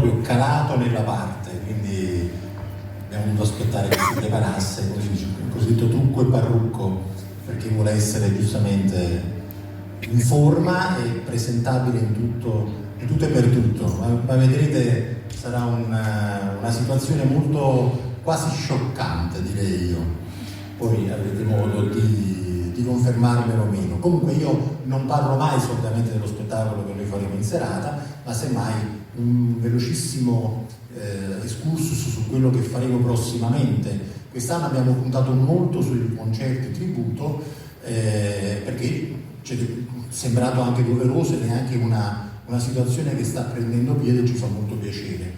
proprio calato nella parte, quindi abbiamo dovuto aspettare che si preparasse, come si dice, il cosiddetto trucco e parrucco, per chi vuole essere giustamente in forma e presentabile in tutto e per tutto. Ma vedrete, sarà una situazione molto quasi scioccante, direi io. Poi avrete modo di confermarmelo o meno. Comunque io non parlo mai solamente dello spettacolo che noi faremo in serata, ma semmai un velocissimo excursus su quello che faremo prossimamente. Quest'anno abbiamo puntato molto sui concerti tributo, perché ci è sembrato anche doveroso ed è anche una situazione che sta prendendo piede e ci fa molto piacere,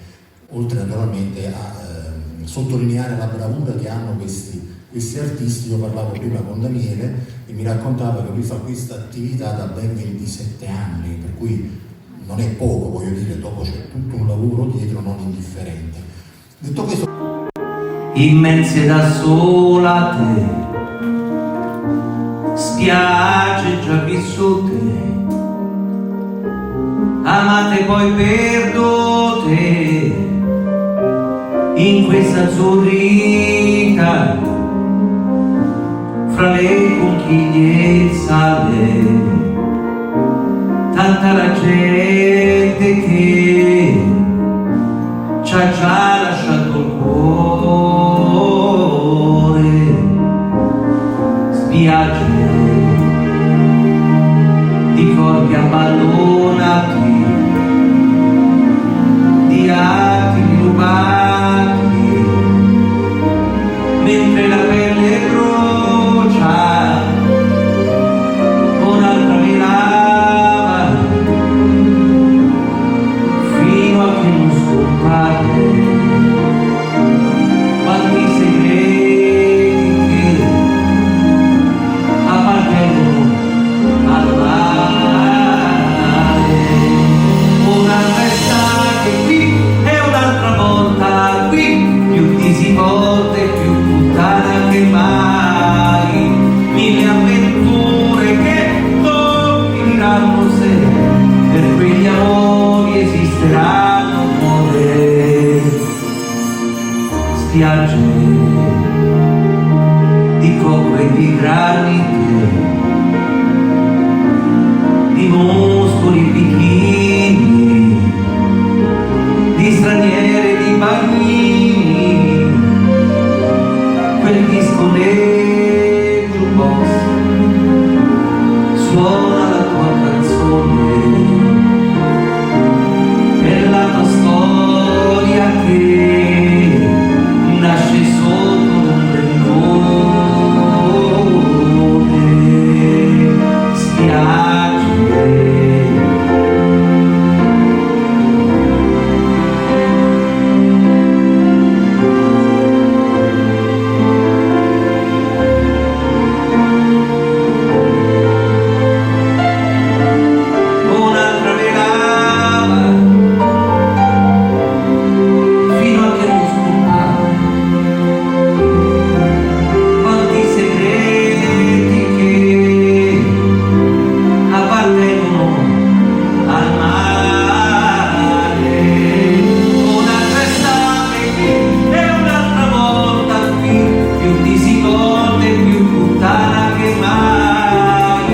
oltre naturalmente a sottolineare la bravura che hanno questi artisti. Io parlavo prima con Daniele e mi raccontava che lui fa questa attività da ben 27 anni, per cui non è poco, voglio dire, dopo c'è tutto un lavoro dietro non indifferente. Detto questo, immense da sola te, spiagge già vissute, amate poi perdute in questa azzurrita fra le conchiglie e il sale, tanta la gente che ci ha già lasciato il cuore, spiagge di corpi abbandonati, di attimi rubati, mentre la pelle brucia, un'altra mi lava, fino a che non scompare quanti segreti che appartengono al mare. Un'altra estate qui e un'altra volta qui, più disivolte, più puttana che mai, mille avventure che non finiranno se per quegli amori esisteranno nuove spiagge di cocco e di granite, di muscoli bikini, di straniere, di bagnini, quel disco nel jukebox suona la tua canzone e la tua storia che nasce sotto l'ombrellone, spiagge un'altra velava fino a che non scompare quanti segreti che appartengono al mare. Un'altra estate qui e un'altra volta qui, più disivolte, più puttana che mai,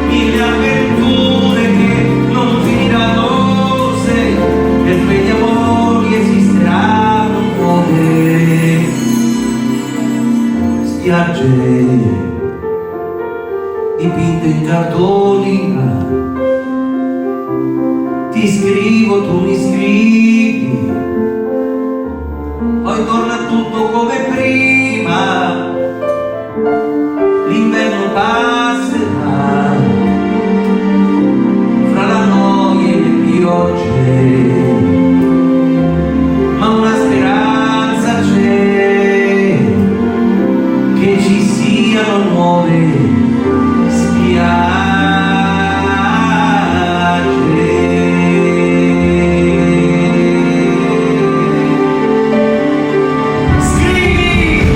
mille avventure che non finiranno se per quegli amori esisteranno nuove spiagge dipinte in cartolina. Ti scrivo, tu mi scrivi, poi torna tutto come prima, l'inverno passerà fra la noia e le piogge, ma una speranza c'è, che ci siano nuove spiagge. Scrivi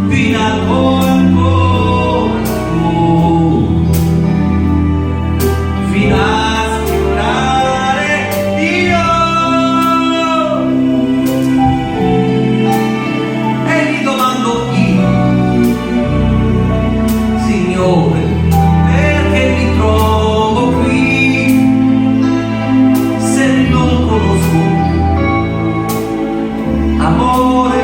fino ancora su, fino a sfiorare Dio. E gli domando io, Signore, perché mi trovo qui se non conosco amore?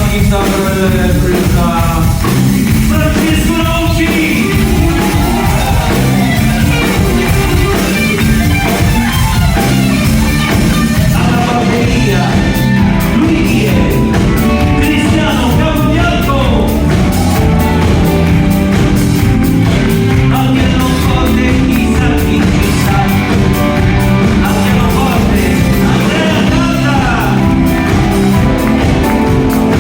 chitarra elettrica, Francesco Rocci. Alla batteria, lui chi è? Cristiano Cambiato. Al pianoforte chissà chi ci sta, al pianoforte Andrea Canta.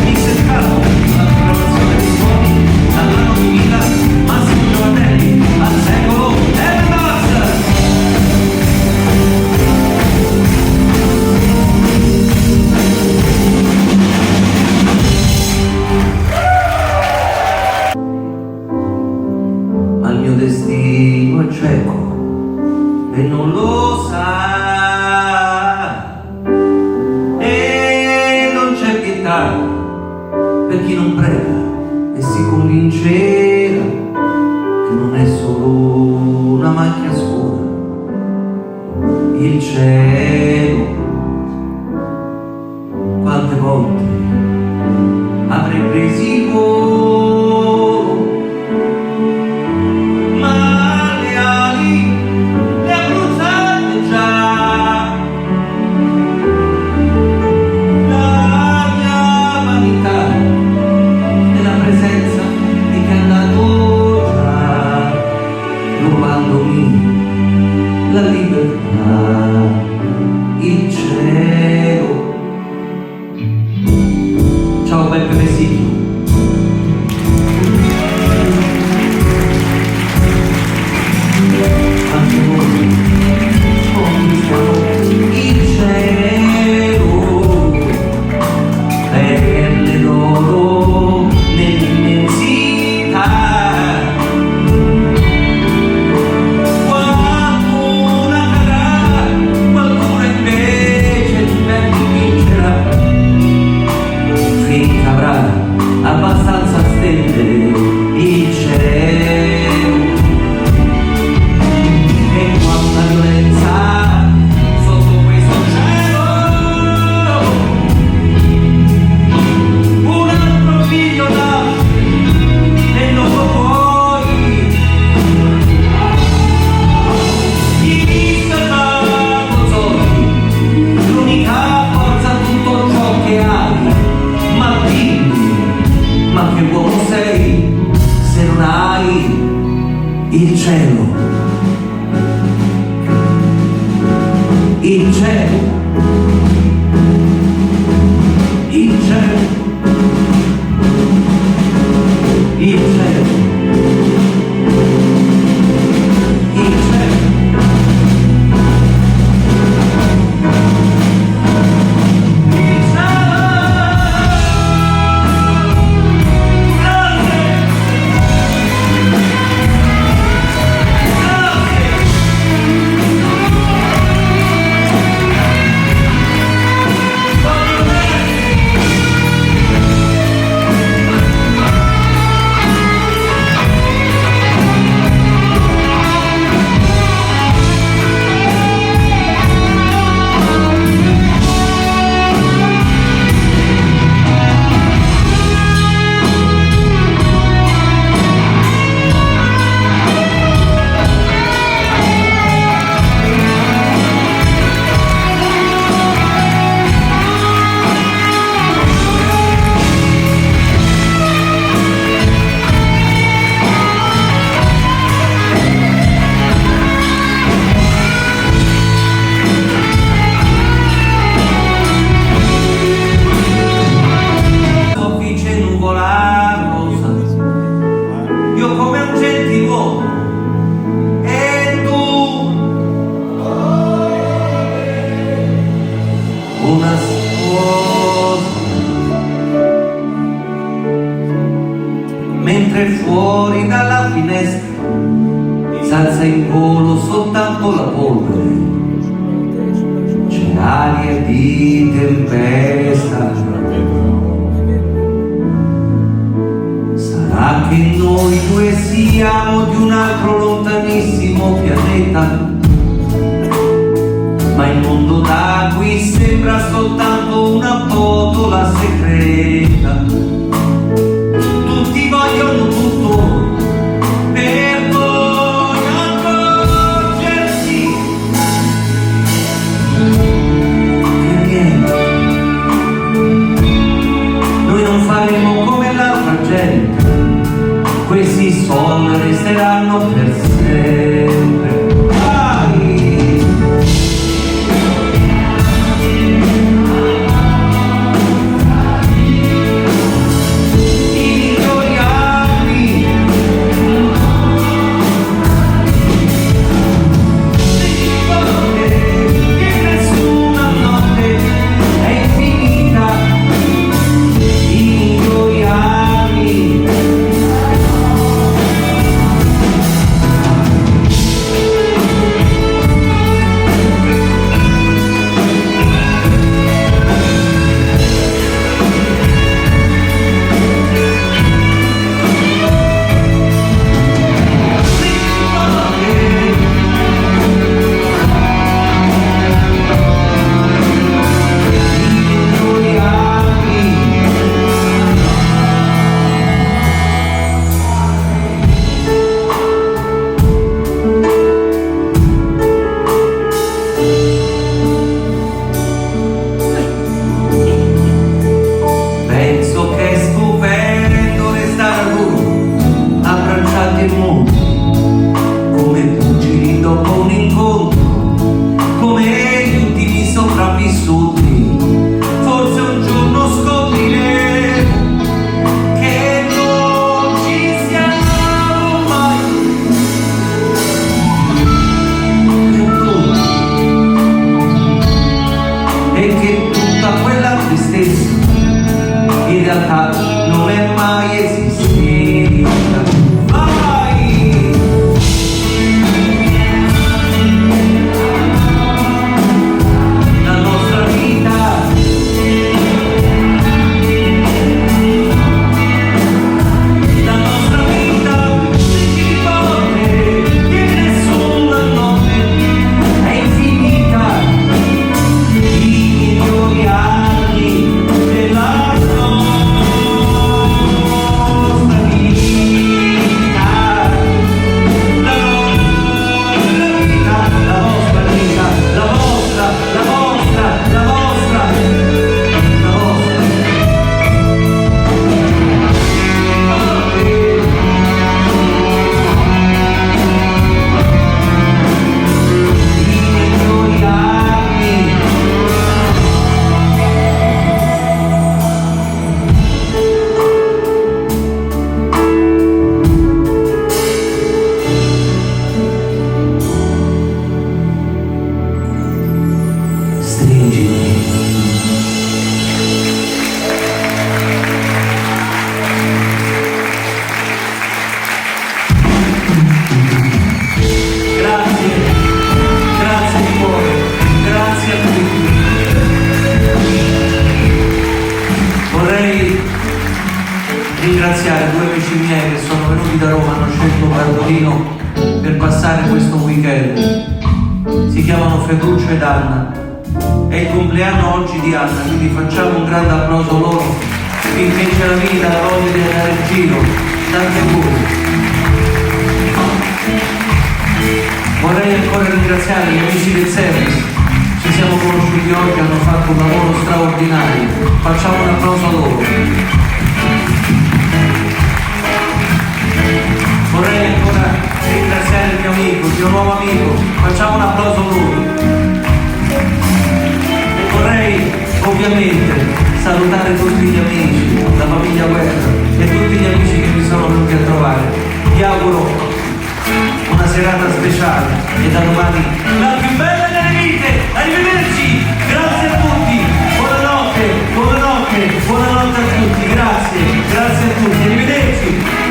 Mi cercavo la programmazione dei suoni dall'anno 2000, Massimo Giovannelli al secolo e basta. Ma il mio destino è cieco e non lo sa, e non c'è pietà per chi non prega e si convincerà che non è solo una macchia scura. Il cielo, quante volte avrei preso il volo, ma le ali le ha bruciate già. La mia vanità nella presenza di chi è andato già, rubandomi la libertà, il cielo. Ciao Beppe Vesicchio. Anche voi conquistano il cielo, perle d'oro nell'immensità. Qualcuno cadrà, qualcuno invece vincerà, finché avrà abbastanza stelle il cielo. E quanta violenza sotto questo cielo, un altro figlio nasce e non lo puoi. Gli spermatozoi, l'unica forza, tutto ciò che hai. Ma dimmi, ma che uomo sei se non hai il cielo? Il cielo, il cielo, il cielo, il cielo. Soffice nuvola rosa, io come un gentiluomo e tu una sposa, mentre fuori dalla finestra s'alza in volo soltanto la polvere, c'è aria di tempesta. Sarà che noi due siamo di un altro lontanissimo pianeta, ma il mondo da qui sembra sembra soltanto una botola segreta. Tutti vogliono tutto per poi accorgersi che niente. Noi non faremo come l'altra gente, questi soldi resteranno per sempre. Ringraziare due amici miei che sono venuti da Roma, hanno scelto Bardolino per passare questo weekend. Si chiamano Ferruccio ed Anna. È il compleanno oggi di Anna, quindi facciamo un grande applauso loro finché c'è la vita, la voglia di andare in giro. Tanti auguri. Vorrei ancora ringraziare gli amici del service. Ci siamo conosciuti oggi, hanno fatto un lavoro straordinario. Facciamo un applauso a loro. Vorrei ancora ringraziare il mio amico, il mio nuovo amico, facciamo un applauso a lui. E vorrei ovviamente salutare tutti gli amici, la famiglia Guerra e tutti gli amici che mi sono venuti a trovare. Vi auguro una serata speciale e da domani la più bella delle vite. Arrivederci, grazie a tutti, buonanotte, buonanotte, buonanotte a tutti, grazie, grazie a tutti, arrivederci.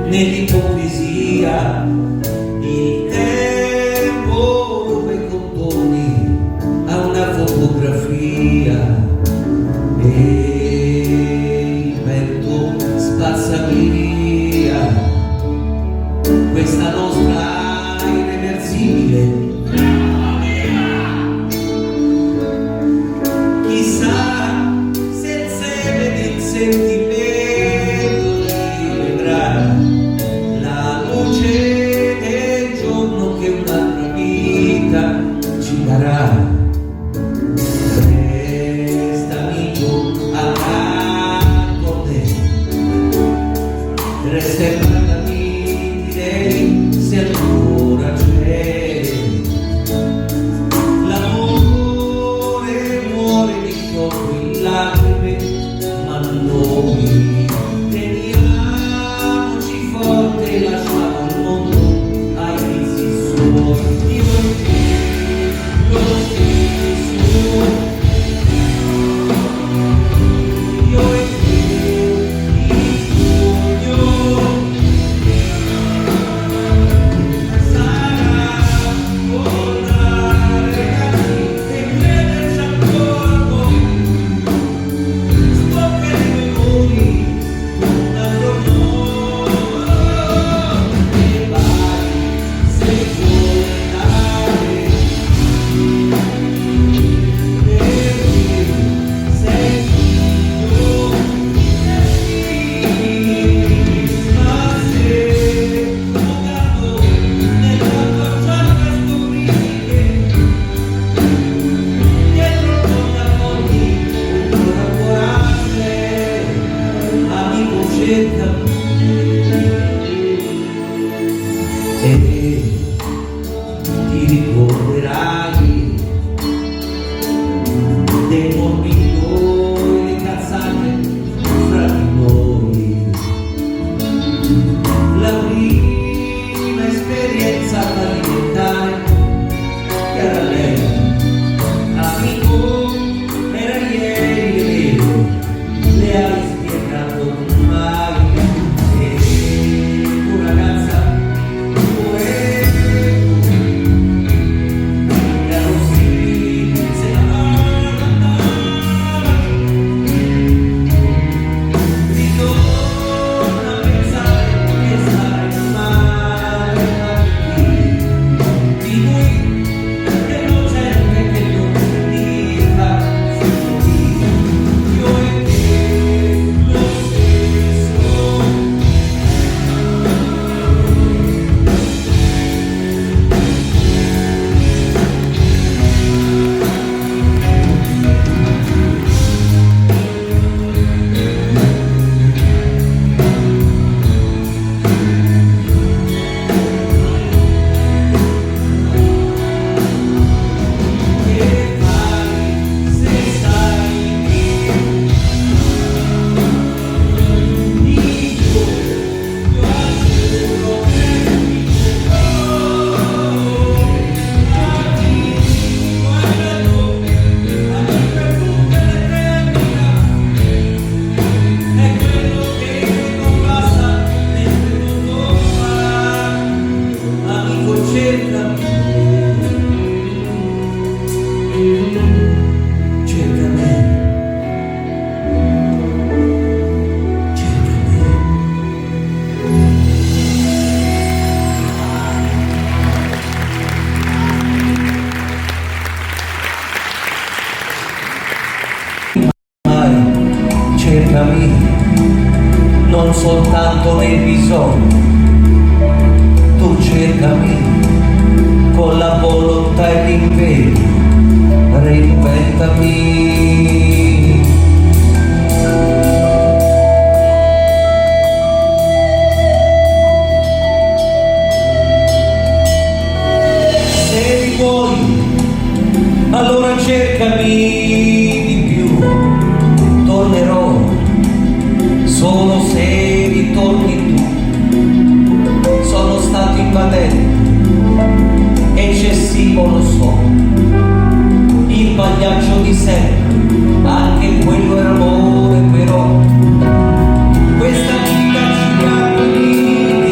nell'ipocrisia. Il tempo ruba i contorni a una fotografia e il vento spazza via questa nostra irreversibile. Chissà se il seme del sentimento rivedrà la luce del giorno che un'altra vita ci darà. Restami tu accanto a me, resta e parlami di lei se ancora c'è. L'amore muore di sciocco in lacrime, ma noi teniamoci forte e lasciamo il mondo ai vizi suoi. Io e te, lo stesso, io e te, il sogno sarà tornare e crederci ancora a voi. Scopriremo noi un altro modo e vai se vuoi andare perché sei figlio ma se toccato nella tua giacca scopri che dietro il portafogli un coraggio, amico cerca e ti ricorderai dei morbillo e le cazzate fra di noi. La prima esperienza fallimentare che era lei, amico, era ieri, è vero, le hai spiegato mai e tu ragazza, tu ero sì, se la ritorna a pensare che sarai male di lui che non cerca e che non ti fa sentire. Io e te lo stesso. Che fai se stai qui? Io azzurro che mi guarda tu, per tutte le eternità, è quello che non passa nel tutto fa. Amico cercami, cerca me, cerca me. Cercami non soltanto nei bisogni, tu cercami con la volontà e l'impegno, reinventami. Se mi vuoi, allora cercami di più, tornerò solo se ritorni tu. Sono stato invadente, eccessivo lo so, il pagliaccio di sempre, anche quello era amore, però questa vita ci cambia.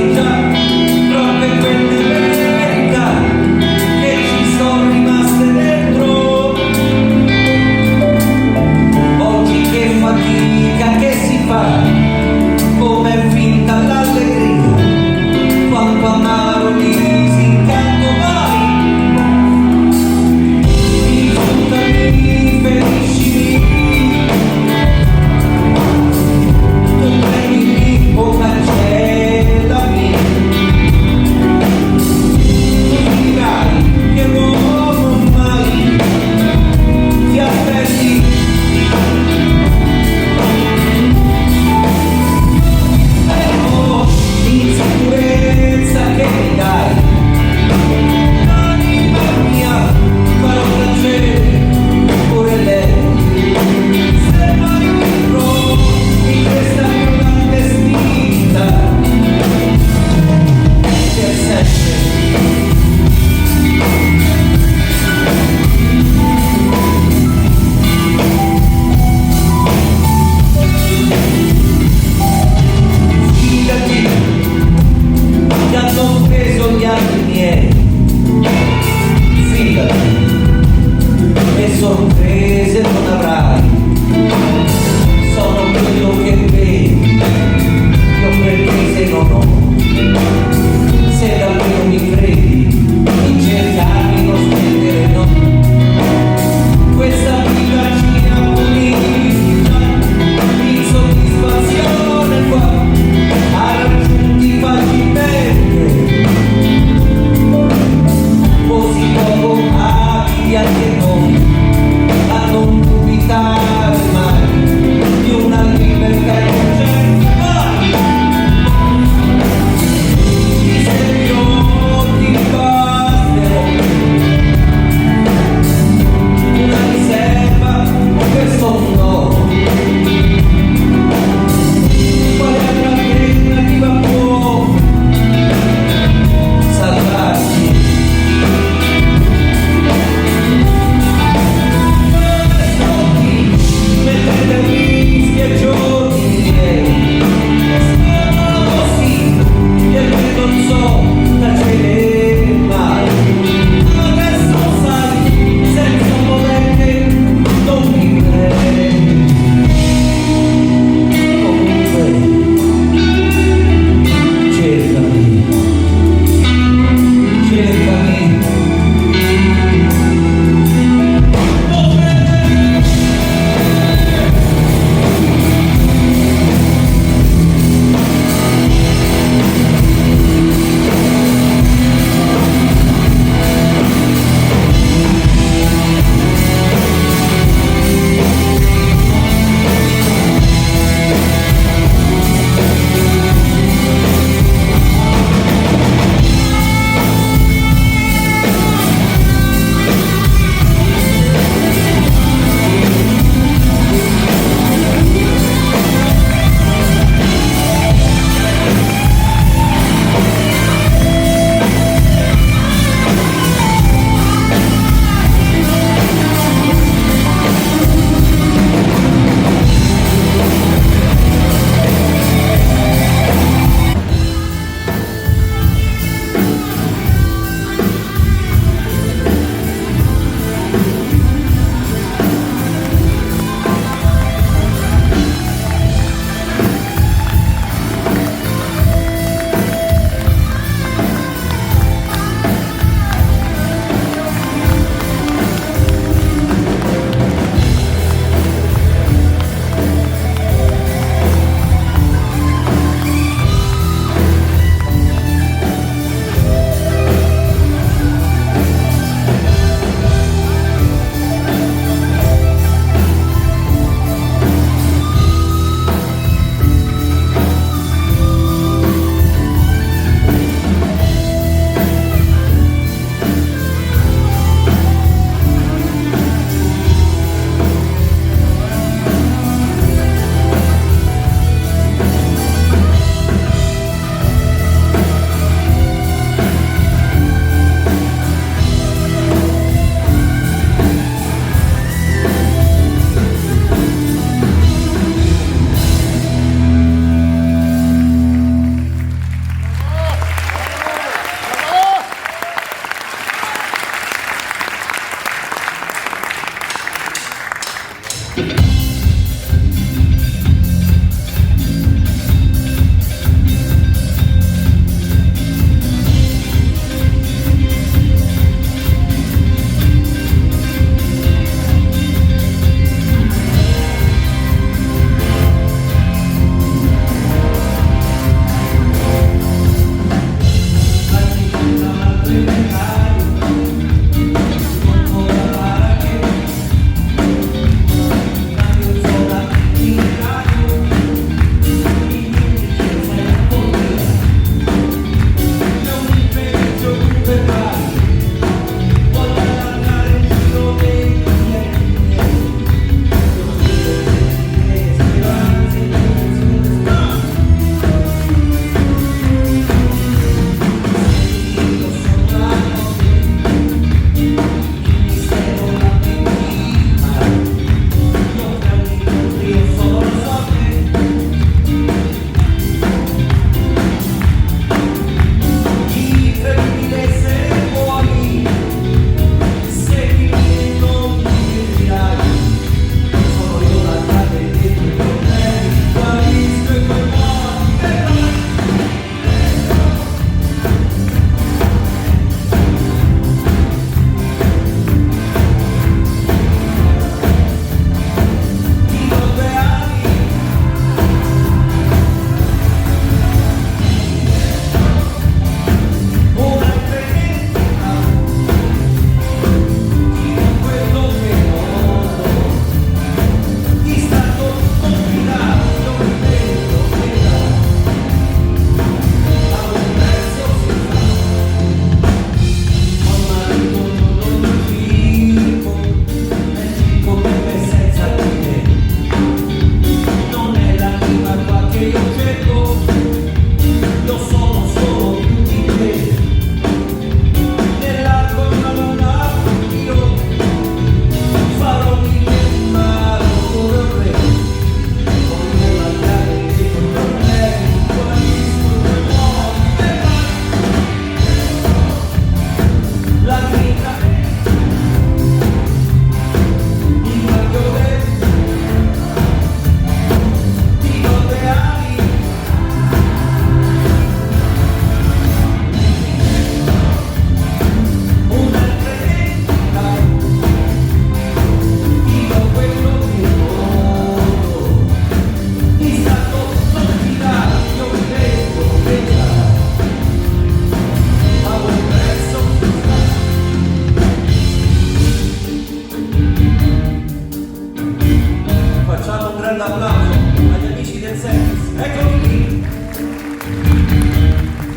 grande applauso agli amici del service. Eccoli qui.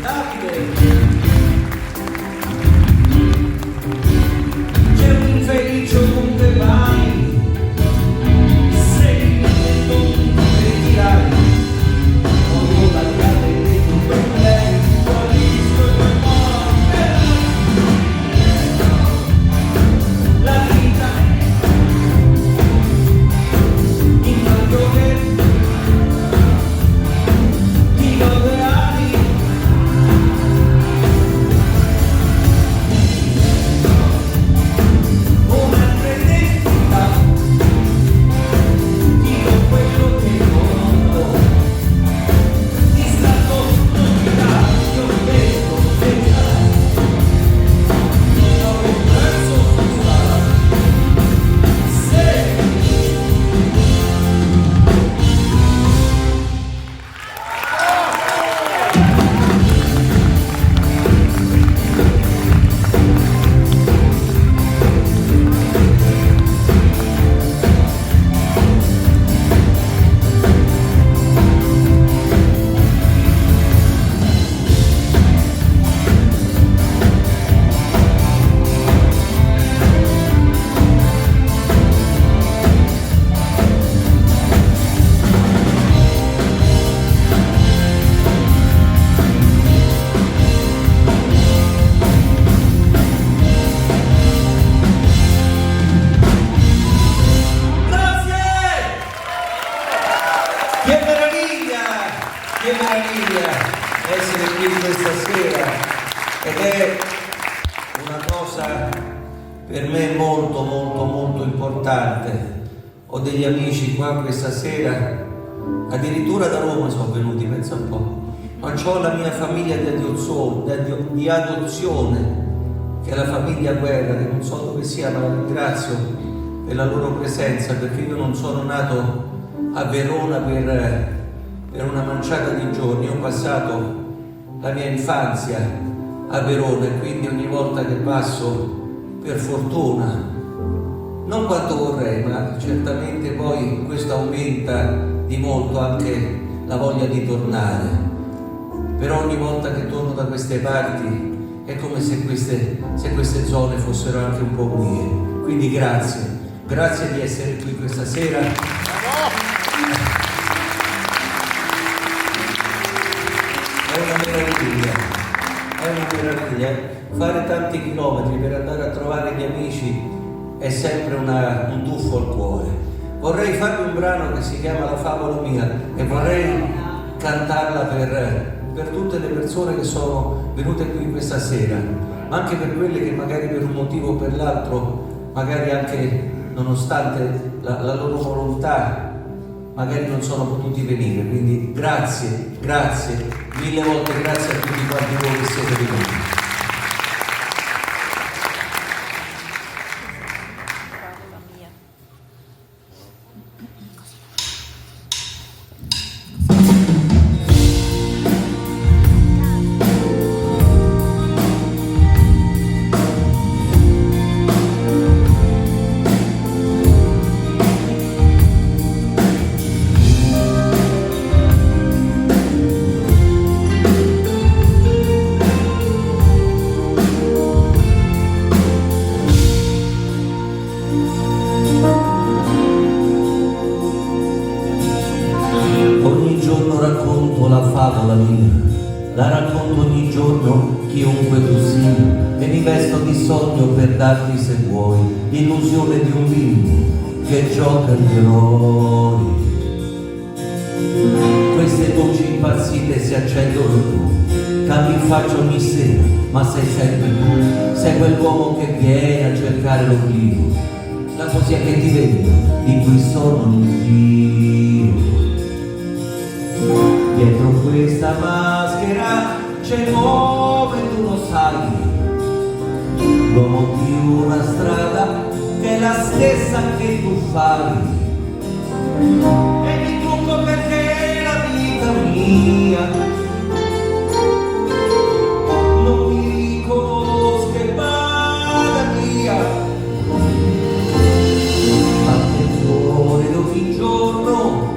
Davide. C'è un infelice ovunque vai, sei non ti dai, voglio tagliare le tue problemi, qualisco i tuoi morti. La vita in cambio che ti goderai. Una credenzia, dico quello che voglio, distratto non ti dà, io vedo che dai, ho perso questa, se che meraviglia essere qui questa sera, ed è una cosa per me molto molto molto importante. Ho degli amici qua questa sera, addirittura da Roma sono venuti, pensa un po', ma ho la mia famiglia di adozione, che è la famiglia Guerra, che non so dove sia, ma la ringrazio per la loro presenza, perché io non sono nato a Verona per una manciata di giorni, ho passato la mia infanzia a Verona e quindi ogni volta che passo, per fortuna, non quanto vorrei, ma certamente poi questo aumenta di molto anche la voglia di tornare. Però ogni volta che torno da queste parti è come se queste zone fossero anche un po' mie. Quindi grazie di essere qui questa sera. È una meraviglia. Fare tanti chilometri per andare a trovare gli amici è sempre un tuffo al cuore. Vorrei farvi un brano che si chiama La favola mia e vorrei cantarla per tutte le persone che sono venute qui questa sera, ma anche per quelle che magari per un motivo o per l'altro, magari anche nonostante la loro volontà, magari non sono potuti venire. Quindi grazie, mille volte grazie a tutti quanti voi che siete venuti. La racconto ogni giorno, chiunque tu sia, e mi vesto di sogno per darti, se vuoi, l'illusione di un bimbo che gioca agli eroi. Queste luci impazzite si accendono tu, cambi in faccia ogni sera, ma sei sempre tu, sei quell'uomo che viene a cercare l'oblio, la poesia che ti vedo, di cui sono io. Dietro questa maschera c'è l'uomo e tu lo sai, l'uomo di una strada che è la stessa che tu fai, e mi trucco perché la vita mia non mi riconosca e vada via. Attenzione ogni giorno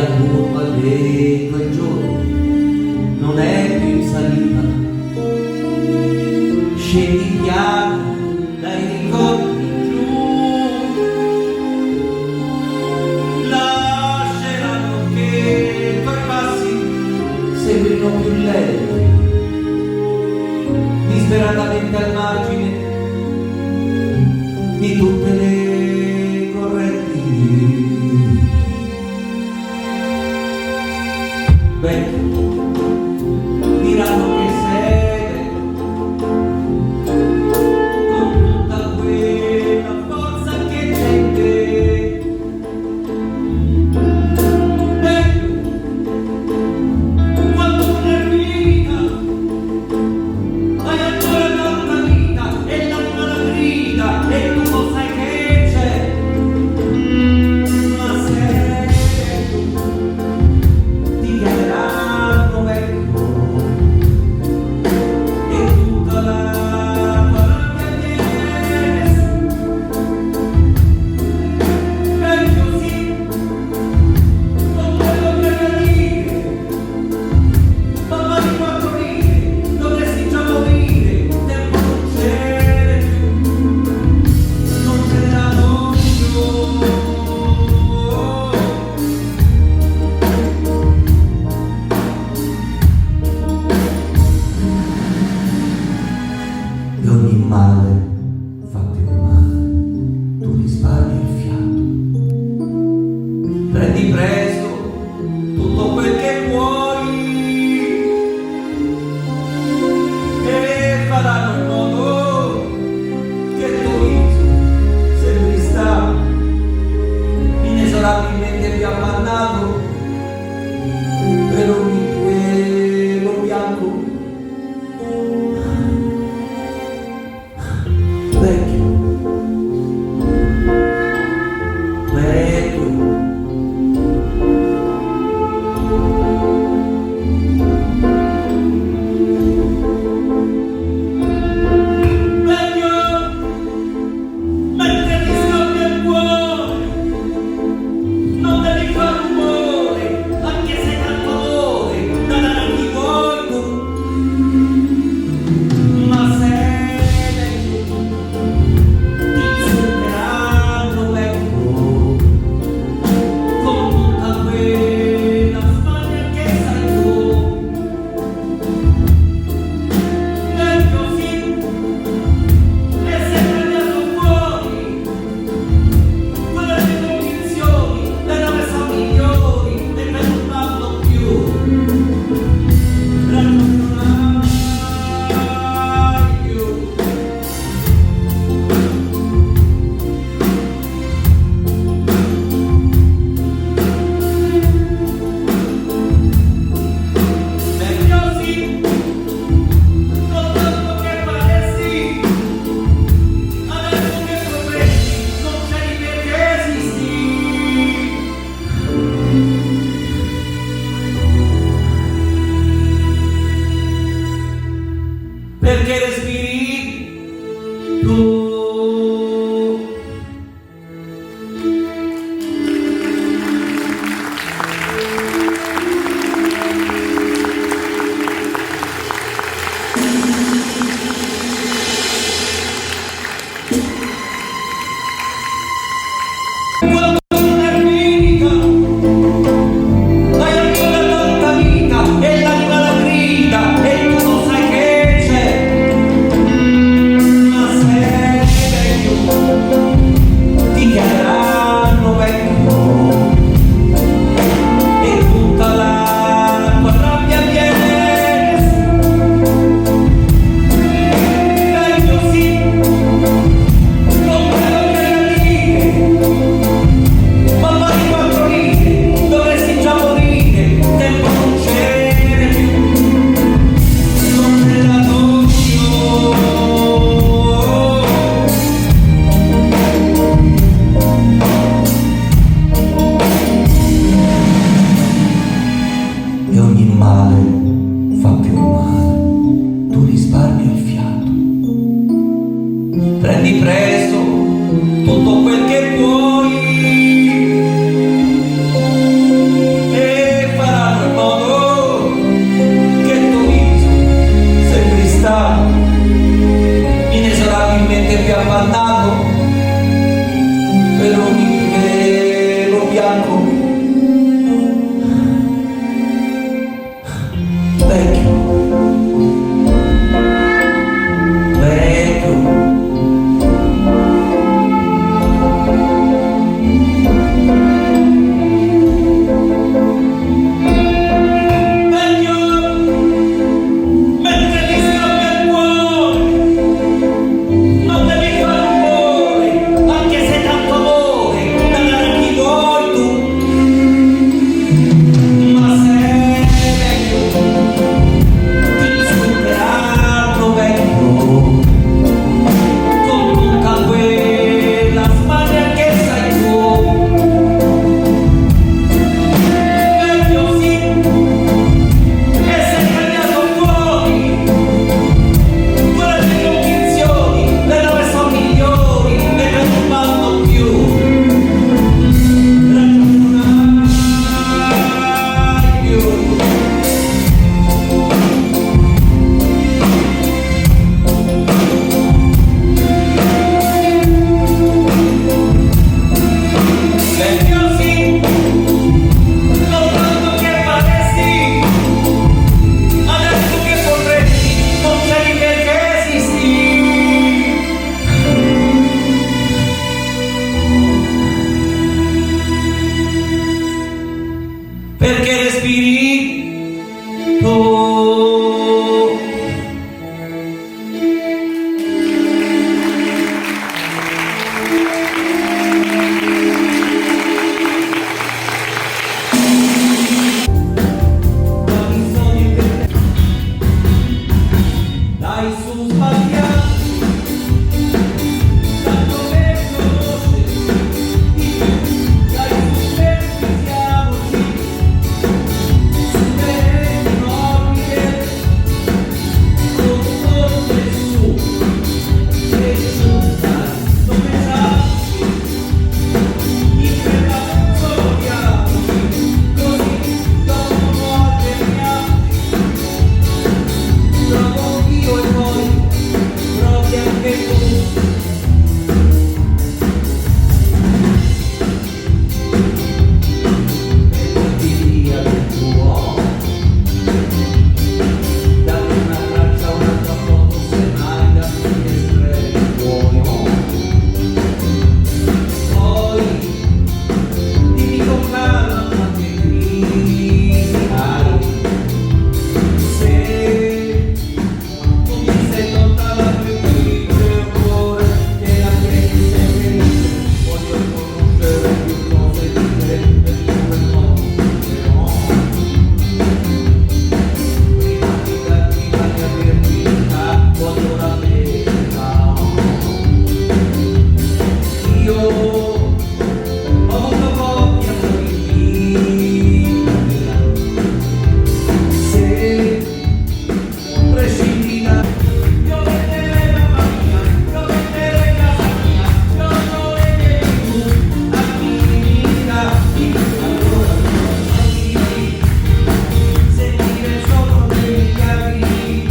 al turno allegro il giorno non è più in salita, scendi piano dai ricordi giù, lasceranno che i tuoi passi sembrino più lenti, disperatamente al margine di tutte le correnti. Vecchio, diranno che sei con tutta quella forza che c'è in te. Vecchio, quando una vita hai ancora tanta vita e l'anima la grida e tu lo sai che c'è, ma se ti chiameranno vecchio e tutta la tua rabbia viene su. Vecchio sì, non quello che hai da dire, ma mani quattro righe, dovresti già morire, tempo non c'è più, non ce l'hanno più. E ogni male fa più male, tu risparmi il fiato, prendi presto tutto quel che puoi e faranno in modo che il tuo viso sempre sta inesorabilmente più appannato per ogni pelo bianco. Vecchio, vecchio, perché respiri tu. Quali sono i perché? Dai su sbagliati, tanto per conoscerti, dai su pensiamoci, su bene nobile, con forse su, e su dai, dove sarci, in quella sogniamoci, così dopo alterniamoci, trovo io e voi, provi anche tu. E porti via del tuo, date una traccia, un'altra foto, semmai da finestre tuoi. Poi dimmi con calma quante crisi hai, se tu mi sei lontana per il cuore e la credi sei felice, voglio conoscere più cose differenti per no, però prima di darti la mia verginità voglio la verità. Io ho avuto voglia di vita mia, se prescindi da io venderei mamma mia, io venderei casa mia, io non venderei tu a vita. Allora sentire solo dei chiavi,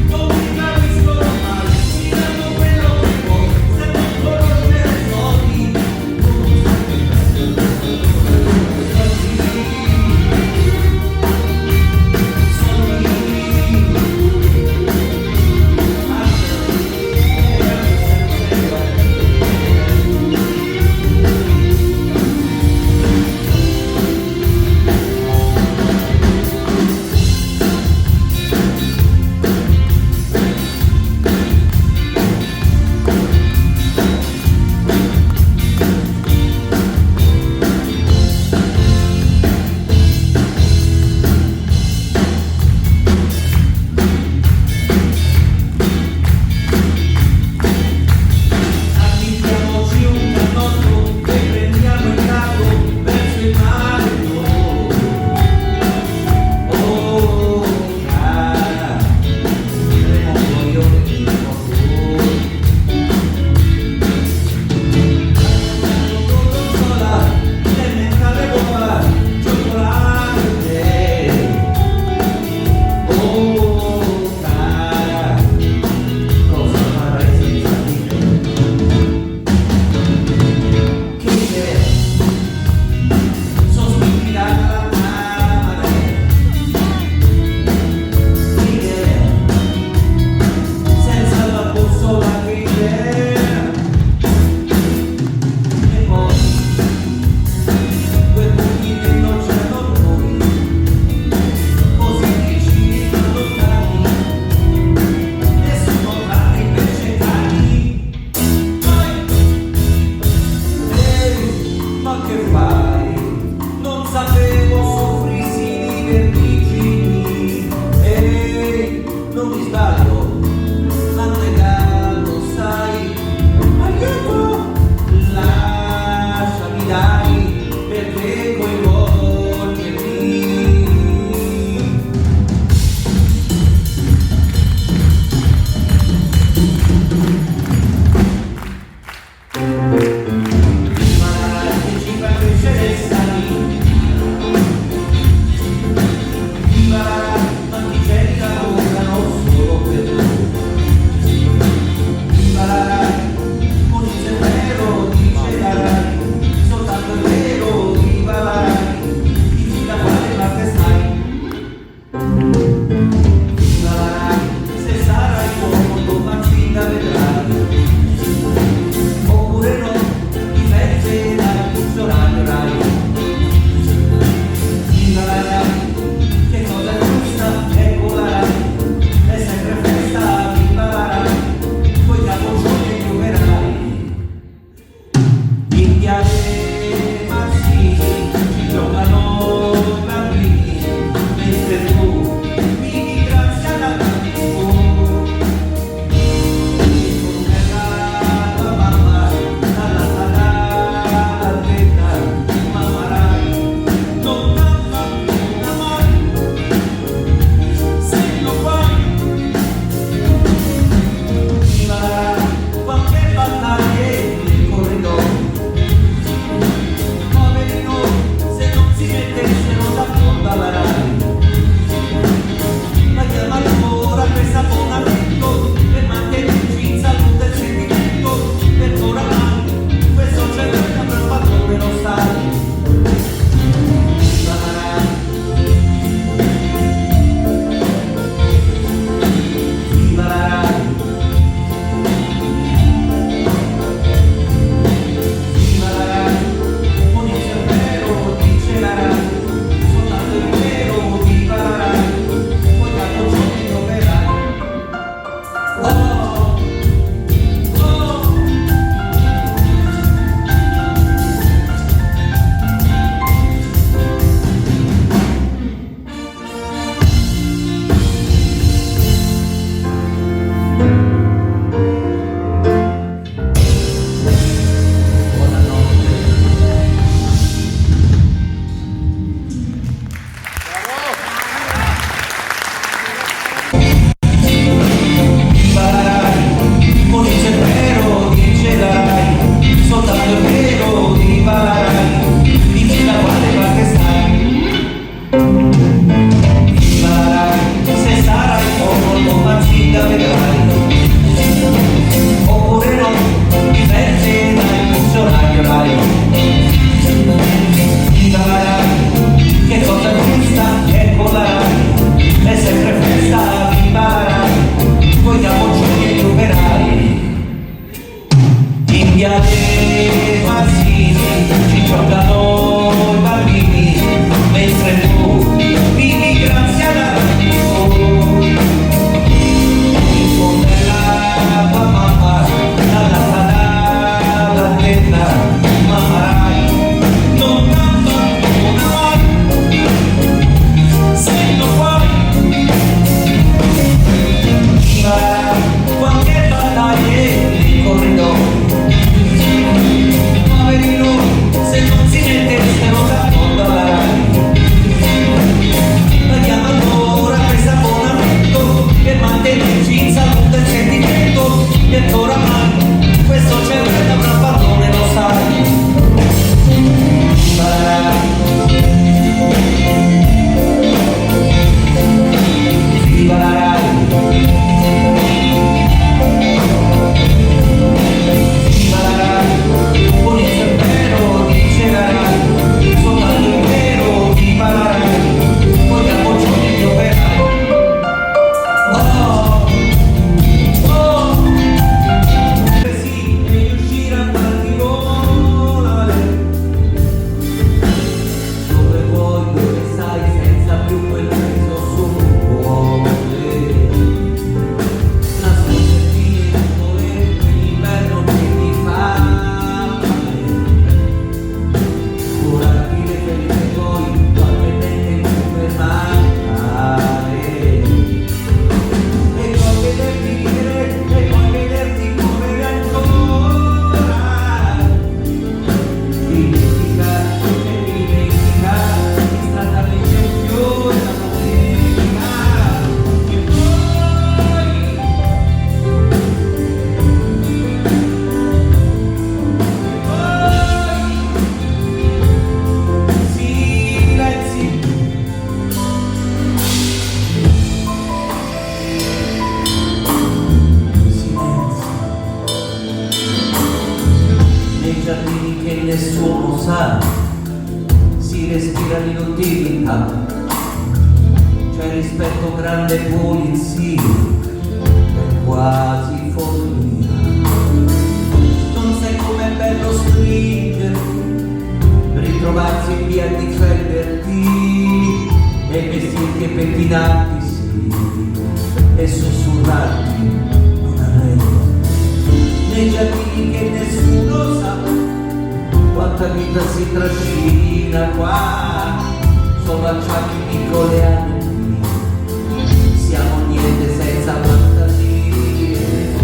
non mi capiscono mai, mi danno quello che vuoi, se non conoscere soldi, non Affittiamoci un cannotto e prendiamo il carro verso il mare. Oh, cara, vedremo un coglione di sola, nel mentale bomba, cioccolate. Oh, cara, cosa farai senza di me? Che idea, sospirare alla mare. Che idea, senza la bussola che idea. E poi, quel pochino in l'oceano noi, così vicini ma lontani, nessuno tra i vegetali. Ma che fai? Non sapevo soffrissi di vertigini. Ehi, non mi sbaglio, l'hanno negato, sai. Aiuto! Lasciami dai, perché coinvolgermi. Ma se ci fai via dei Mazzini ci giocano i bambini, mentre tu vivi grazie alla TV. Risponderà tua mamma dalla tenda, mamma Rai, non mamma una mai, se lo fai. Viva quante battaglie nel corridoio, poveri noi se non si mettessero d'accordo alla Rai. Ma chiamano ora questo abbonamento per mantenerci in salute e sentimento, per oramai questo c'è per avrà fatto per lo Stato. Viva la Rai, viva la Rai. Viva la Rai, con il cervello dice la Rai, soltanto il vero, viva la Rai, poi tanto ciò che troverai. Oh, oh. Buonanotte. Viva la Rai, con il cervello dice la Rai, soltanto il vero, viva la Rai, dici da quale parte stai. Viva la Rai, se sarai molto Mazzini vedrai, oppure no, dipende dal funzionario Rai. Viva la Rai, che cosa questa è con la Rai, è sempre festa, viva la Rai, poi diamo giochi agli operai. In via dei Mazzini ci giocano i bambini, mentre tu vivi grazie alla TV. Risponderà tua mamma dalla tenda, mamma Rai, non mamma una mai, se lo vuoi. Viva la Rai, quante battaglie nel corridoio, poveri noi se non si mettessero d'accordo alla Rai. Ma chiamano ora questo abbonamento per mantenerci in salute e sentimento, e oramai questo cervello avrà padrone, lo sai. Viva la Rai, viva la Rai, viva la Rai, con il cervello dice la Rai, soltanto il vero, viva la Rai, poi diamo giochi agli operai. Oh, oh, sì, devi uscire a farti volare, dove vuoi, dove stai, senza più quel peso sul cuore. Nasconderti nel volere quell'inverno che ti fa male, curarti le ferite poi qualche dente più per mancare, e poi vederti ridere e poi vederti correre ancora, dimenticare e dimenticare istantaneamente un fiore da domenica, e poi silenzi. Nei giardini che nessuno sa, si respira l'inutilità, c'è rispetto, grande pulizia, è quasi follia. Non sai com'è bello stringere, ritrovarsi in via a difenderti, e vestirti e pettinarti, sì, e sussurrarti non arredo, nei giardini che nessuno sa, quanta vita si trascina qua, sollacciati piccole anime, siamo niente senza fantasie,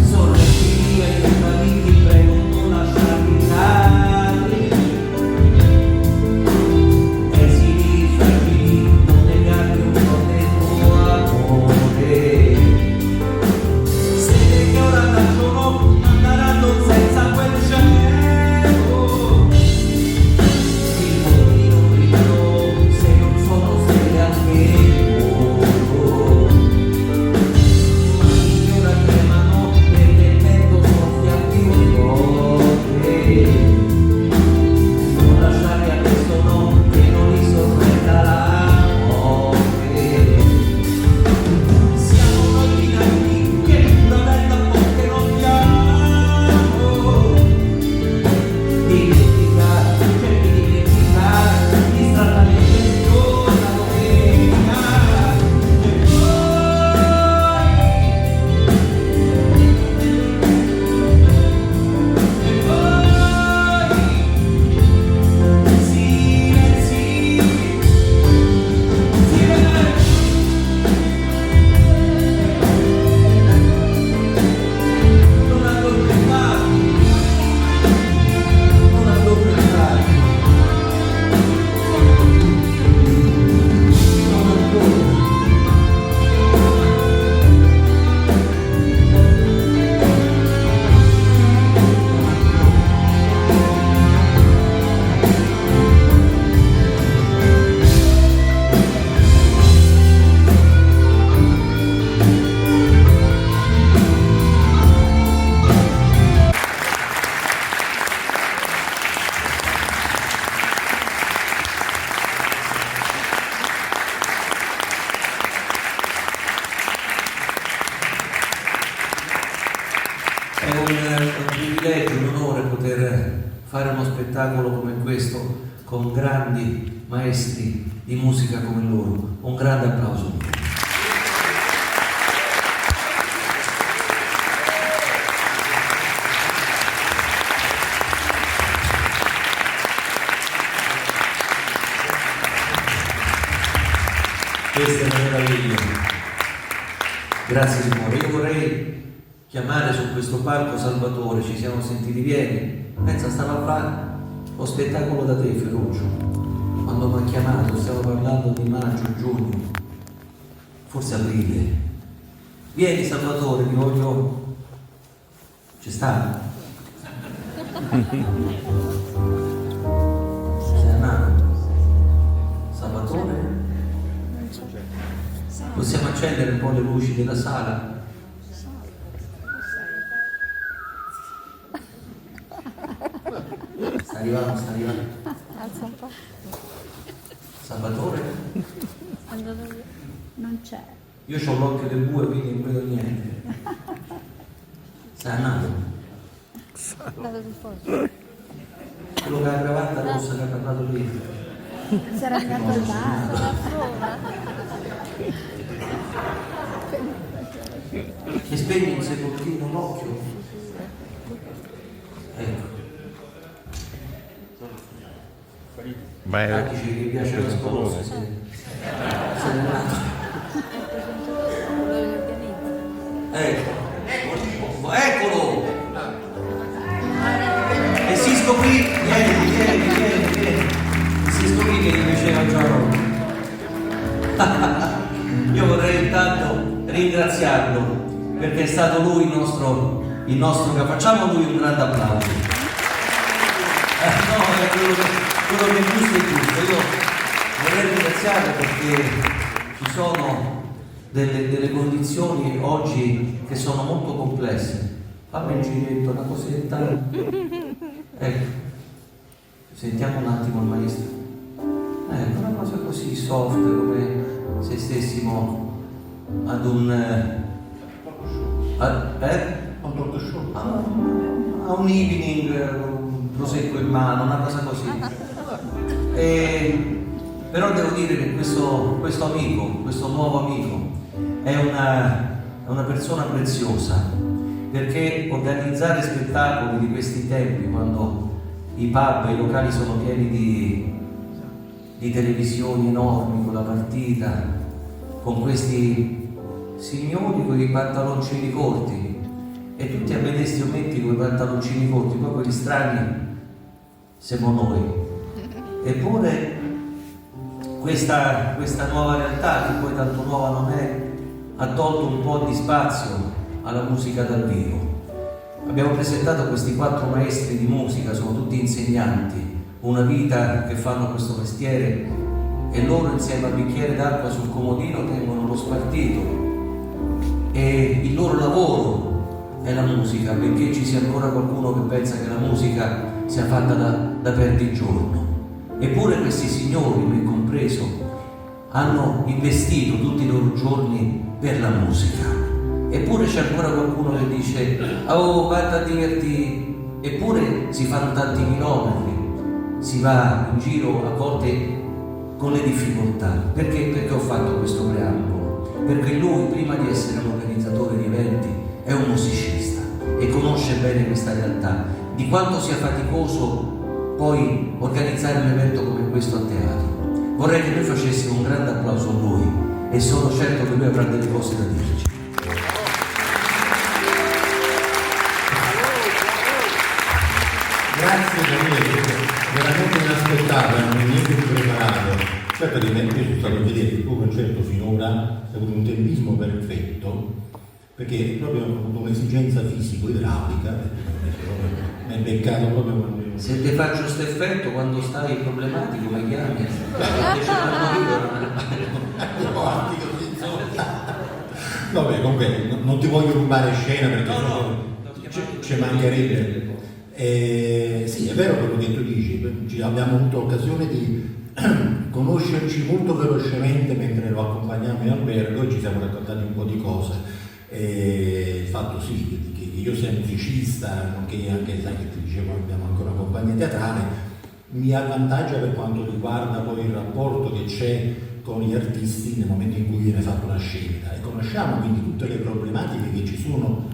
sorridi ai tuoi mariti, prego non lasciarli andare, e si disfacili, non negarmi un po' del tuo amore, se le che ora nascono andranno senza quel cielo, il mondo brillano se non sono stelle anche loro, mani che ora tremano perché il vento soffia più forte, non lasciarli adesso no, che non li sorprenda la morte, siamo noi dinanzi che non è da poco non diamo, dimenticare, cerchi di dimenticare, distrattamente giorna domenica, e poi silenzi, non addormentarti, non addormentarti, non addormentarti. È un privilegio, un onore poter fare uno spettacolo come questo con grandi maestri di musica come loro. Un grande applauso. Questa è una meraviglia. Grazie Simone. Io vorrei chiamare su questo palco Salvatore, ci siamo sentiti ieri, pensa stava a fare lo spettacolo da te Ferruccio, quando mi ha chiamato, stiamo parlando di maggio, giugno, forse aprile, vieni Salvatore, ti voglio, ci sta? Sei andato? Salvatore? Possiamo accendere un po' le luci della sala? Sta arrivando, sta arrivando. Alza un po'. Salvatore? Non c'è. Io ho l'occhio del bue, quindi non vedo niente. Stai andando? Dato di fuoco. Quello che ha la cravatta rossa che ha parlato lì. Si era andato al bar. Che spegni un secondino l'occhio. Ecco. Ma è Dice che piace la spolosa, se n'è andato. Ecco, eccolo! E si scoprì, vieni. Si scoprì che gli piaceva Giorgio. Io vorrei intanto ringraziarlo perché è stato lui il nostro capo. Facciamo lui un grande applauso. No, è quello che è giusto è giusto. Io vorrei ringraziarlo perché ci sono delle condizioni oggi che sono molto complesse. Fammi un giretto, una cosetta. Ecco, sentiamo un attimo il maestro. Ecco, una cosa così soft, come se stessimo ad un a un evening, un prosecco in mano, una cosa così. Però devo dire che questo amico, questo nuovo amico, è una persona preziosa, perché organizzare spettacoli di questi tempi, quando i pub, i locali sono pieni di televisioni enormi con la partita, con questi signori con i pantaloncini corti, e tutti a vedere sti ometti con i pantaloncini corti, poi quelli strani siamo noi. Eppure questa nuova realtà, che poi tanto nuova non è, ha tolto un po' di spazio alla musica dal vivo. Abbiamo presentato questi 4 maestri di musica, sono tutti insegnanti, una vita che fanno questo mestiere, e loro insieme al bicchiere d'acqua sul comodino tengono lo spartito, e il loro lavoro è la musica, benché ci sia ancora qualcuno che pensa che la musica sia fatta da perdigiorno. Eppure questi signori, me compreso, hanno investito tutti i loro giorni per la musica. Eppure c'è ancora qualcuno che dice: oh, vatti a divertire. Eppure si fanno tanti chilometri, si va in giro a volte con le difficoltà. Perché ho fatto questo preambolo? Perché lui, prima di essere un organizzatore di eventi, è un musicista e conosce bene questa realtà, di quanto sia faticoso poi organizzare un evento come questo a teatro. Vorrei che noi facessimo un grande applauso a lui, e sono certo che lui avrà delle cose da dirci. Grazie Daniele, veramente inaspettato, non è niente di preparato. Certo che io sono stato a vedere il tuo concerto finora, hai avuto un tempismo perfetto, perché proprio ho avuto un'esigenza fisico-idraulica, mi è beccato proprio quando... Se ti faccio questo effetto quando stai problematico, mi chiami? Vabbè, comunque non ti voglio rubare scena perché ci mancherebbe. Sì, è vero quello che tu dici, abbiamo avuto occasione di conoscerci molto velocemente mentre lo accompagniamo in albergo e ci siamo raccontati un po' di cose. Il fatto sì, che io sia musicista, nonché anche, sai che ti dicevo, abbiamo anche una compagnia teatrale, mi avvantaggia per quanto riguarda poi il rapporto che c'è con gli artisti nel momento in cui viene fatta una scelta, e conosciamo quindi tutte le problematiche che ci sono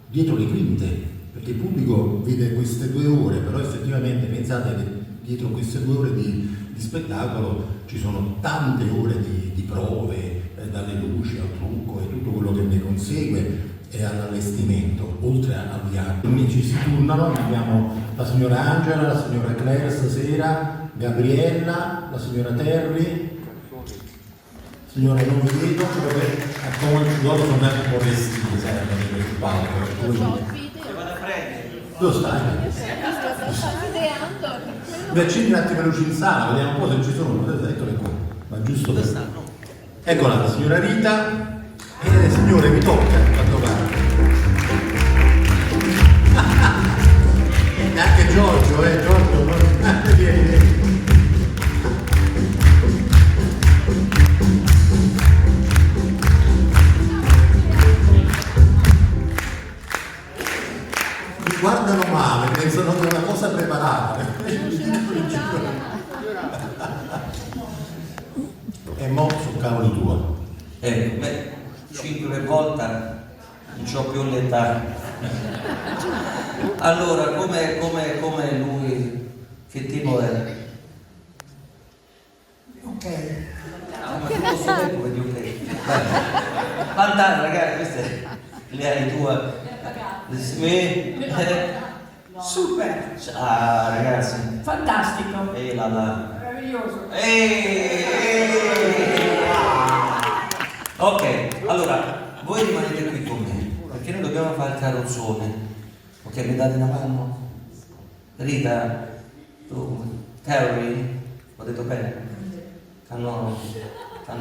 dietro le quinte, perché il pubblico vede queste 2 ore, però effettivamente pensate che dietro queste 2 ore di spettacolo ci sono tante ore di prove, dalle luci al trucco e tutto quello che ne consegue, e all'allestimento, oltre al viaggio. Ci si turnano, abbiamo la signora Angela, la signora Claire stasera, Gabriella, la signora Terry, signora non vi vedo, loro sono anche un po' vestiti, sai, per il palco. Dove stai? Mi accendi un attimo le luci in sala, vediamo un po' se ci sono, eccole qua, ma giusto per... Eccola la signora Rita, e signore mi tocca quando parte. E anche Giorgio, Giorgio, vieni. Mi guardano male, pensano che è una cosa preparata. E mo' su cavoli tuo. Ecco, 5 volte non c'ho più l'età. Allora, come lui, che tipo è? Ok. Ma tu posso tempo vedi ok. Fantastico, ragazzi, queste le hai tue. Super, Ah, ragazzi. fantastico, La. meraviglioso. Ok, allora voi rimanete qui con me, perché noi dobbiamo fare il carrozzone. Ok, mi date una mano? Rita, tu, Terry, ho detto bene? Hanno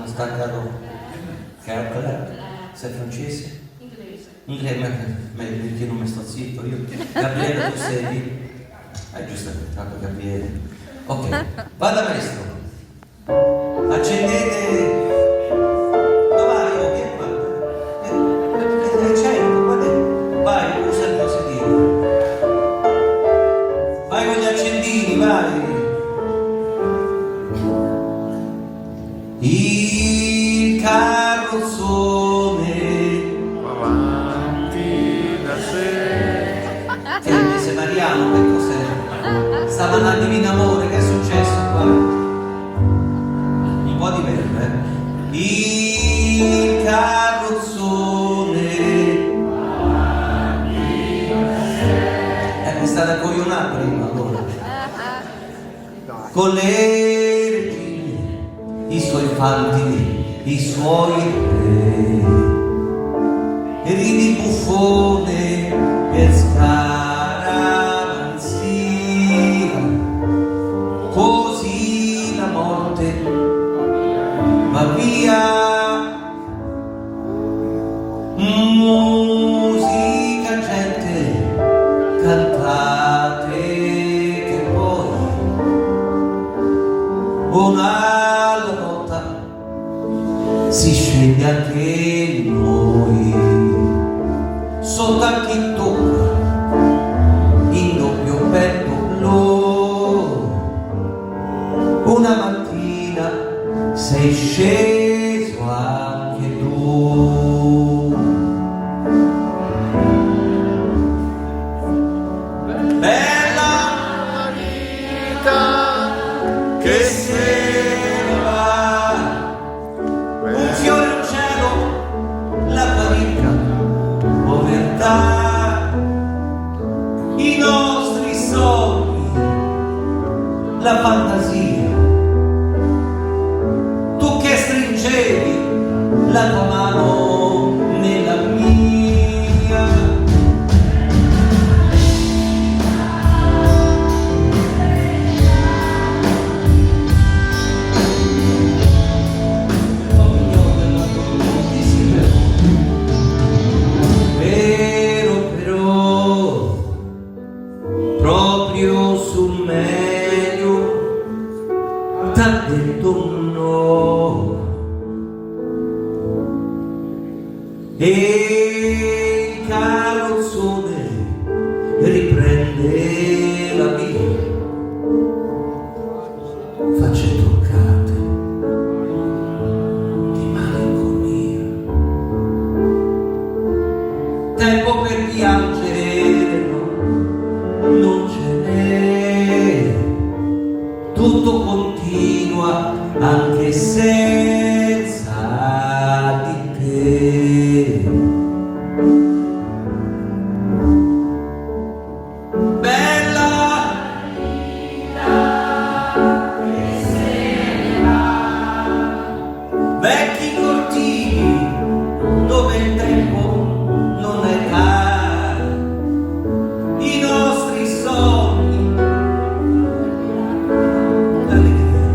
staccato Claire, sei francese? Inglese, perché non mi sto zitto io. Gabriele, tu sei? Giustamente, tanto Gabriele. Ok, vada maestro. Accendete. Vai, usa il positivo. Vai con gli accendini, vai. Il carrozzone avanti da sé. che è il mese mariano, che cos'è? stava una divina amore, che è successo qua? Un po' di verde, il carrozzone. Mi state a coglionare prima allora. Con le regine, i suoi fantini, i suoi re, e ridi buffone per scaramanzia, così la morte va via. Musica, gente, cantate che poi una volta si sceglie anche noi, sotto a chi tocca in doppio petto blu. Una mattina sei sceso anche tu. Bella vita che se ne va, un fiore in cielo, la fatica, povertà, i nostri sogni, la fantasia, tu che stringevi la tua mano nella mia. Proprio sul meglio t'ha detto no, e il carrozzone riprende la via, facce toccate di malinconia, tempo per piangere non ce n'è, tutto continua anche senza di te. Bella vita che se ne va, vecchi cortili dove il tempo non è caro, i nostri sogni, l'allegria,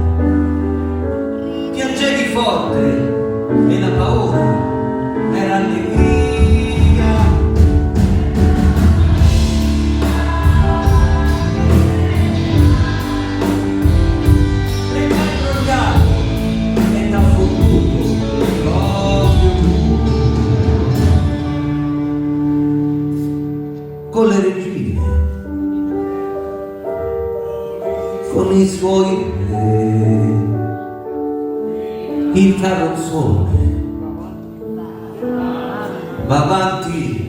piangevi forte e la paura era allegria. Le hai drogato e t'ha fottuto proprio tu. Con le regine, con i suoi re, il carrozzone va avanti.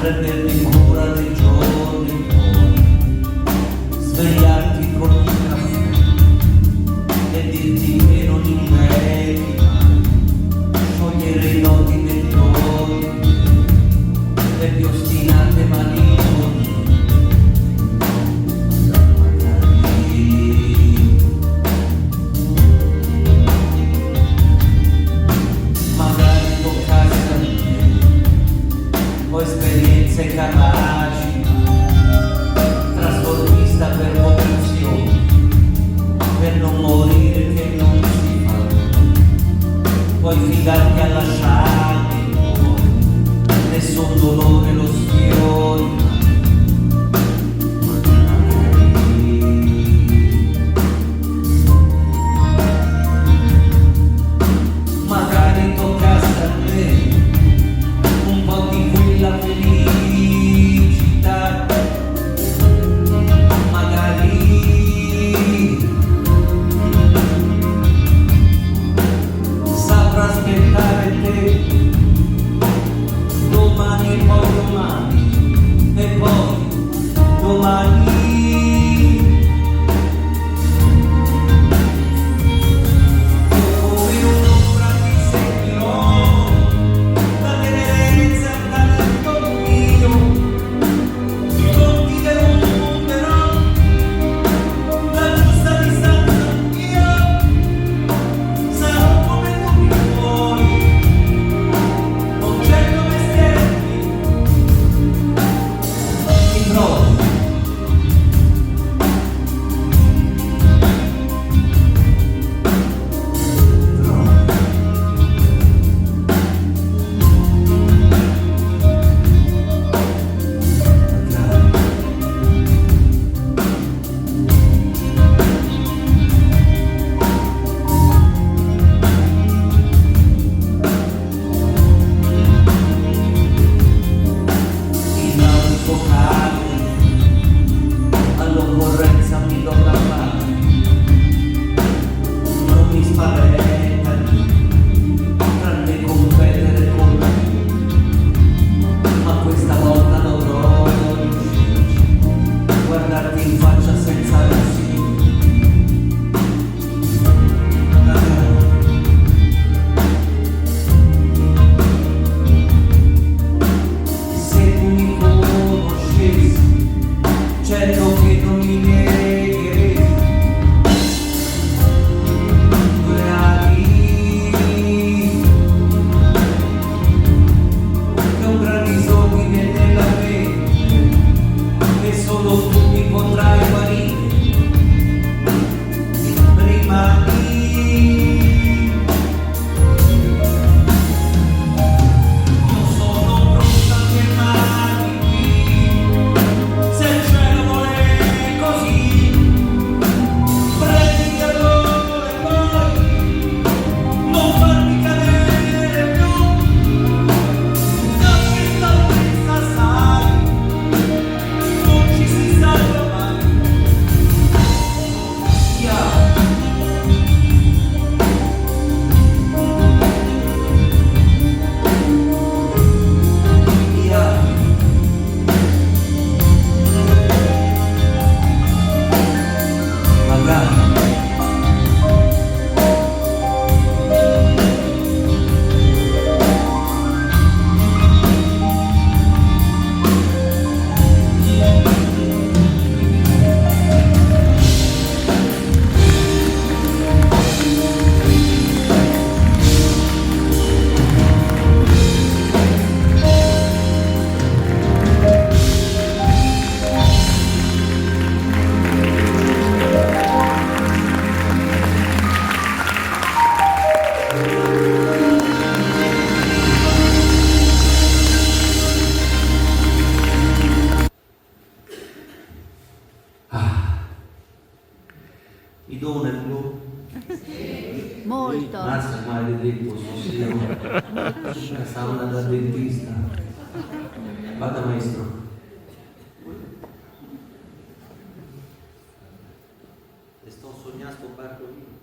prendermi cura dei giorni tuoi, svegliarti con un caffè e dirti che non invecchi mai, sciogliere i nodi dei giorni, le più ostinate mani. Esperienze capaci, trasformista per vocazione, per non morire che non si fa, puoi fidarti a lasciarti il cuore, nessun dolore lo sfiori. Magari toccasse a me un po' di quella felicità, magari saprò aspettare te, domani e poi domani, e poi domani. All'occorrenza mi do la mano, non mi spaventa, tranne competere con me, ma questa volta dovrò riuscirci, guardarti in faccia senza rossi. Se tu mi conoscessi, certo che non mi negheresti due ali, che un gran disordine viene nella mente, che solo tu mi potrai guarire. Rimani, io sono pronta a fermarmi qui, se il cielo vuole così, prendi allora e poi non farmi cadere più, da questa lunghezza sai, non ci si salva mai. Yeah. Yeah. Magari mi do nel blu. Molto. Mazza maledetto, stavo andando dal dentista. Vada maestro. E sto sognando sto barcolino.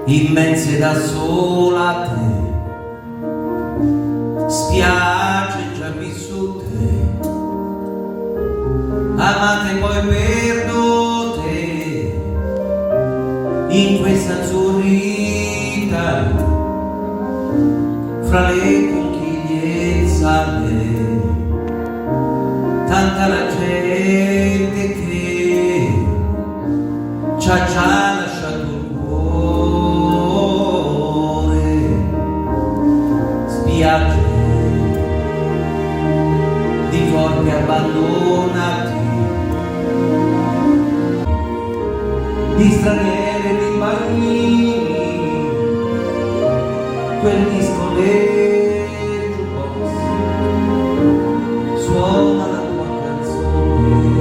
immense da sola a te, spiagge già vissute, amate poi perdute in questa azzurrita fra le conchiglie sale, tanta la gente che ci ha già lasciato il cuore, spiagge di corpi abbandonati, di straniere, di bambini, quel disco del jukebox suona la tua canzone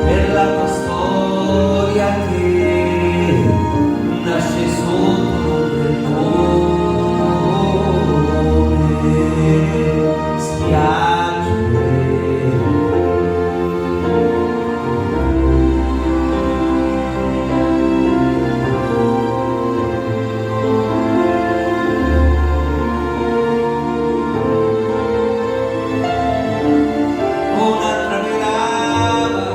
per la tua storia che nasce sotto l'ombrellone, spiagge un'altra velava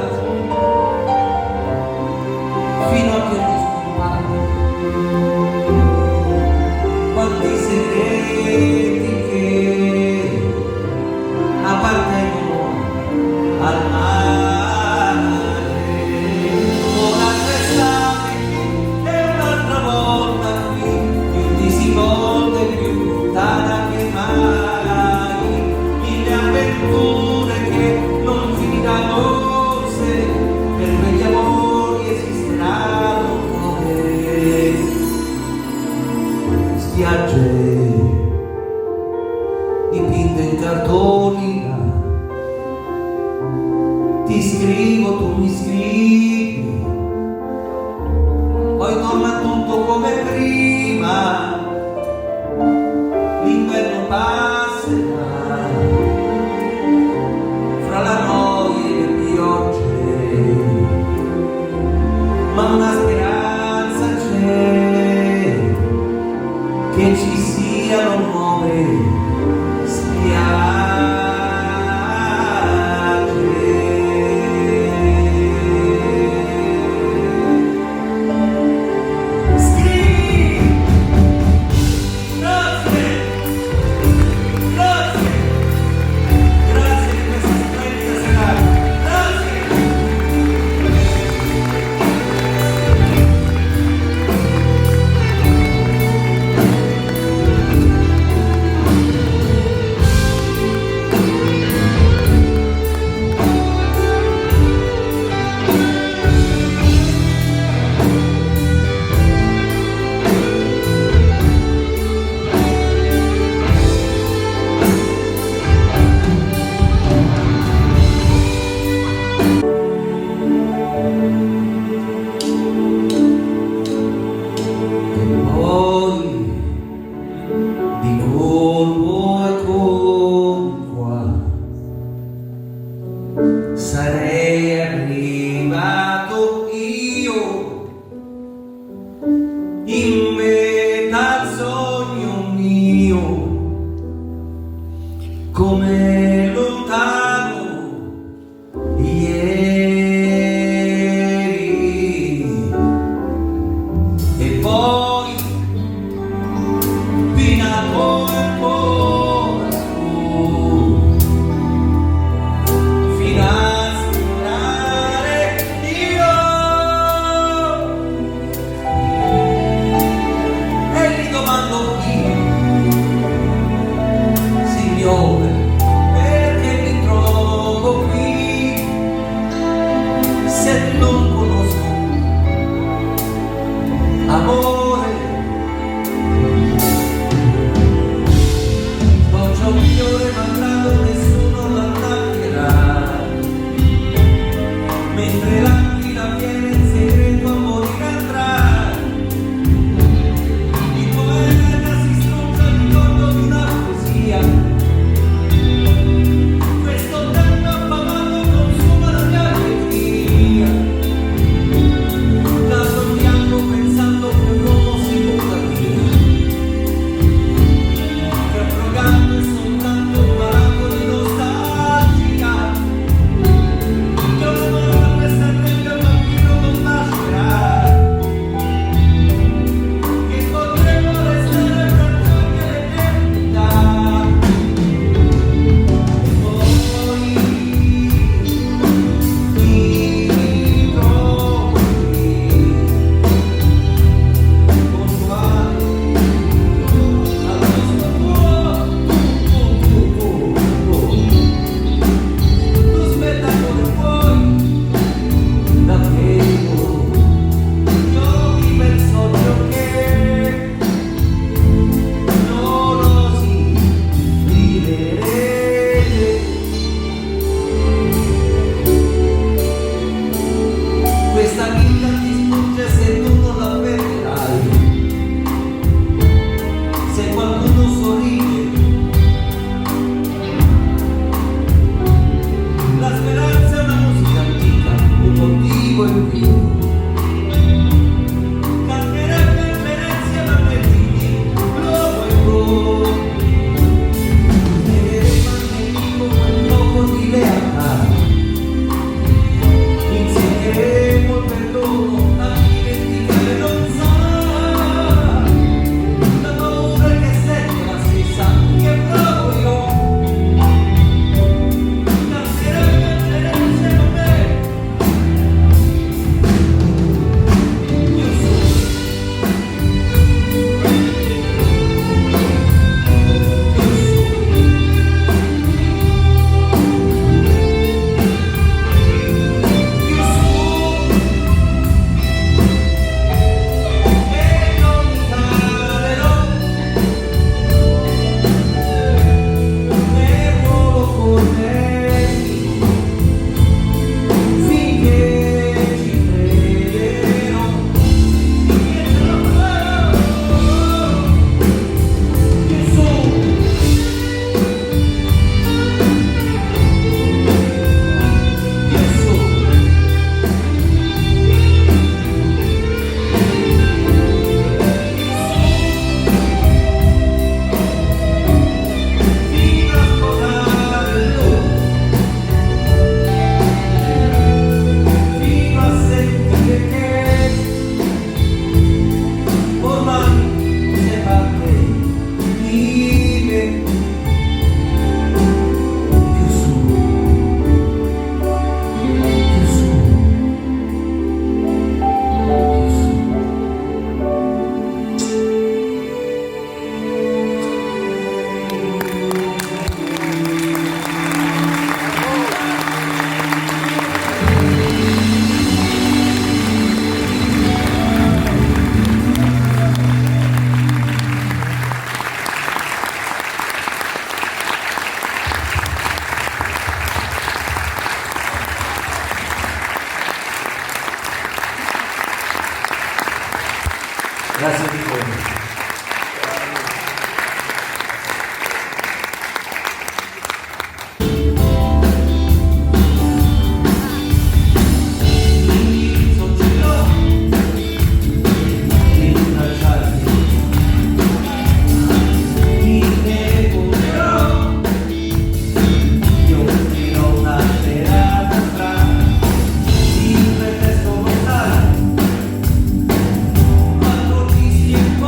fino a che non scompare quanti segreti che appartengono al mare, un'altra estate e un'altra volta qui, più disinvolta e più lontana che mai, mille avventure che non finiranno se per quegli amori esisteranno ancora, spiagge dipinte in cartoni, ti scrivo, tu mi scrivi, poi torna tutto come prima, l'inverno passerà fra la noia e le piogge, ma una speranza c'è che ci siano nuove spiagge. Scrivi, grazie, grazie, grazie di questa splendida serata, grazie. E poi di colpo e colpa sarei arrivato io in metà al sogno mio, come lontano ieri, e poi fino a fino a sfiorare io, e gli domando io, Signore, perché mi trovo qui se non conosco amore? Sboccia un fiore malgrado nessuno l'attaccherà, mentre l'aquila viene in segreto a morire andrà. Il poeta si strunza al ricordo di una poesia, questo tempo affamato consuma la mia allegria, la sogniamo pensando Grazie a tutti. Quanto ti si è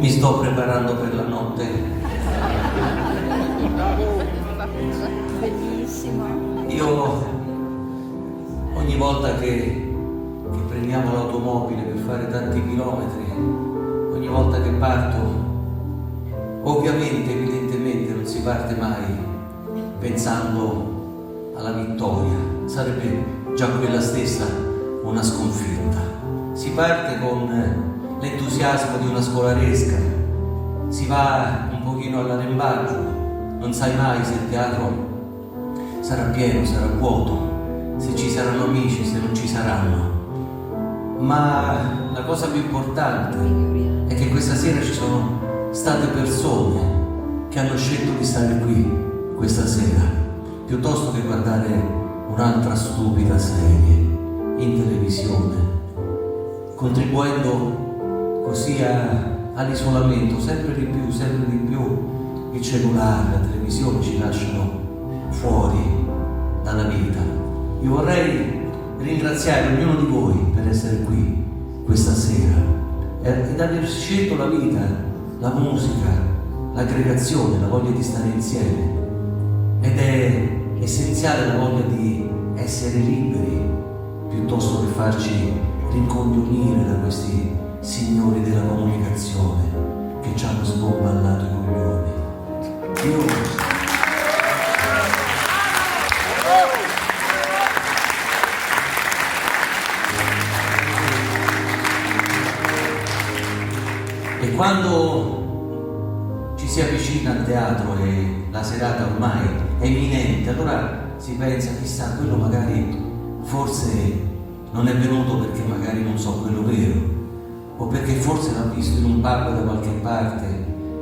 mi sto preparando per la notte. Bellissimo. Io ogni volta che prendiamo l'automobile per fare tanti chilometri, ogni volta che parto, ovviamente, evidentemente non si parte mai pensando alla vittoria, sarebbe già quella stessa una sconfitta. Si parte con l'entusiasmo di una scolaresca, si va un pochino all'arrembaggio, non sai mai se il teatro sarà pieno, sarà vuoto, se ci saranno amici, se non ci saranno. Ma la cosa più importante è che questa sera ci sono state persone che hanno scelto di stare qui questa sera, piuttosto che guardare un'altra stupida serie in televisione, contribuendo così all'isolamento. Sempre di più il cellulare, la televisione ci lasciano fuori dalla vita. Io vorrei ringraziare ognuno di voi per essere qui questa sera ed aver scelto la vita, la musica, l'aggregazione, la voglia di stare insieme. Ed è essenziale la voglia di essere liberi piuttosto che farci rincoglionire da questi signori della comunicazione che ci hanno sbomballato i coglioni. E quando ci si avvicina al teatro e la serata ormai è imminente, allora si pensa, chissà, quello magari forse non è venuto perché magari non so quello vero, o perché forse l'ha visto in un pub da qualche parte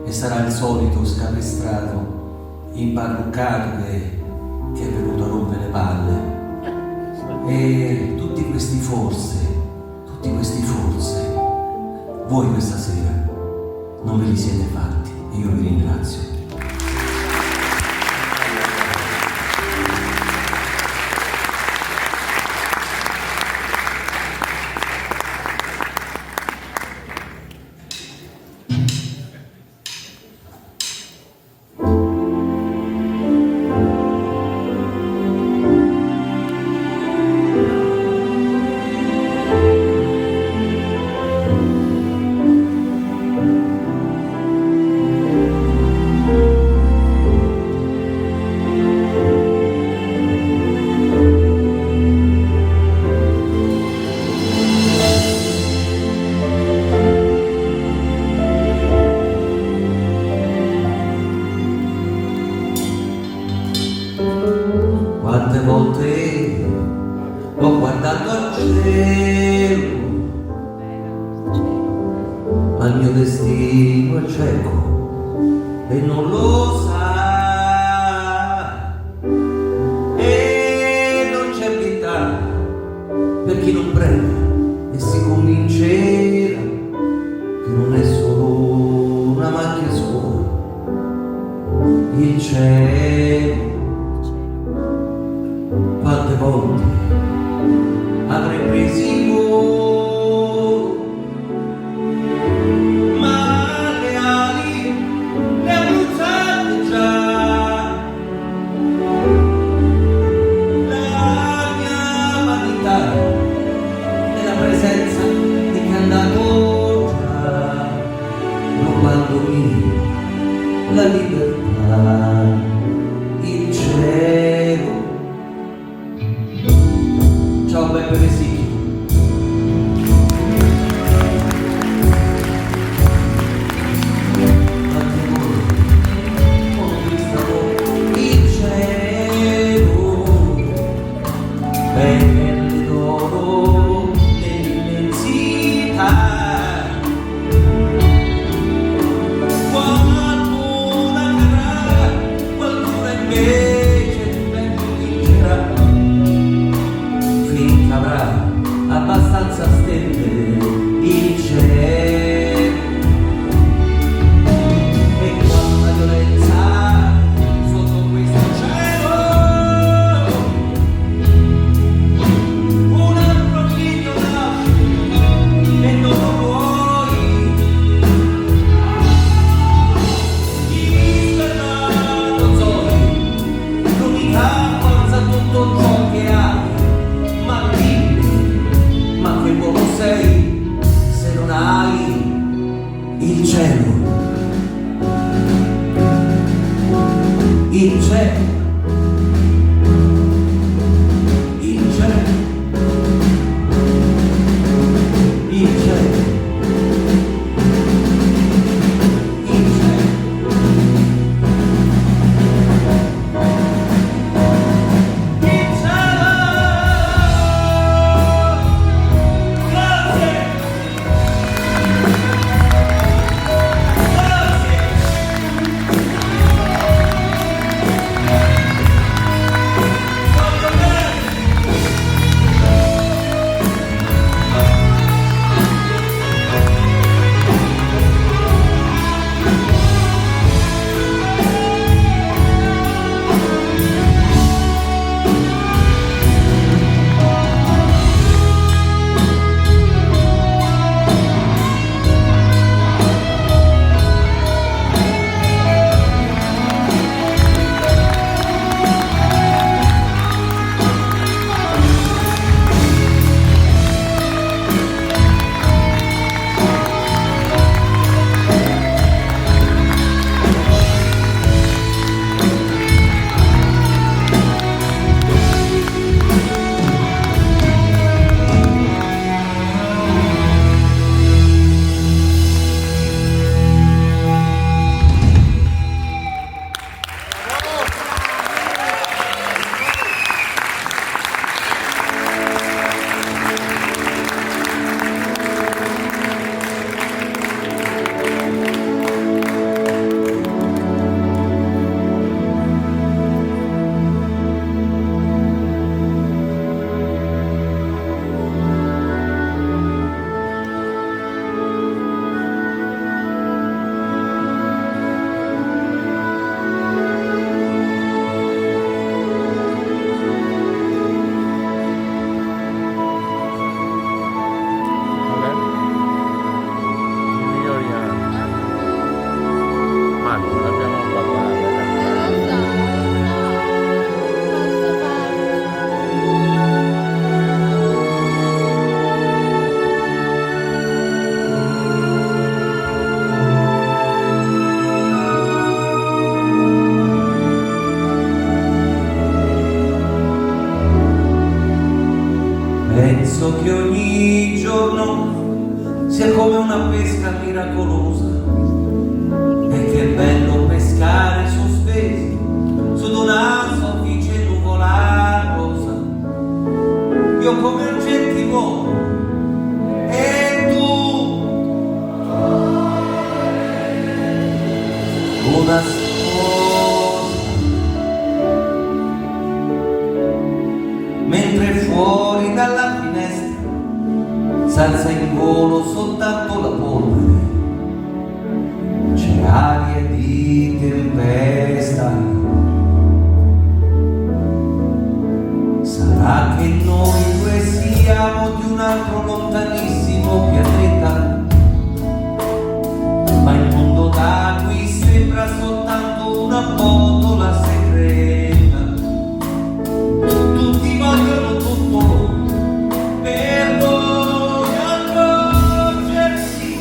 e sarà il solito scapestrato, imparruccato che è venuto a rompere le palle. E tutti questi forse, voi questa sera non ve li siete fatti e io vi ringrazio. Quante volte ho guardato al cielo, ma il mio destino è cieco e non lo sa, e non c'è pietà per chi non prega e si convinceva che non è solo una macchia scura, il cielo. Quante volte avrei preso in volo, ma le ali le ho bruciate già. La mia vanità nella presenza di chi è andato già, rubandomi la libertà, il cielo. Ciao Beppe Vesicchi. Quante volte ho visto il cielo, pelle d'oro nell'immensità. Quando la terra ali, il cielo, il cielo, il cielo, il cielo, il cielo. Penso che ogni giorno sia come una pesca miracolosa e che è bello pescare sospesi su una soffice nuvola rosa. Io come un gentiluomo e tu una sposa, mentre fuori dalla finestra s'alza in volo soltanto la polvere, c'è aria di tempesta. Sarà che noi due siamo di un altro lontanissimo pianeta, ma il mondo da qui sembra soltanto una botola segreta. Tutti vogliono tutto per noi accorgersi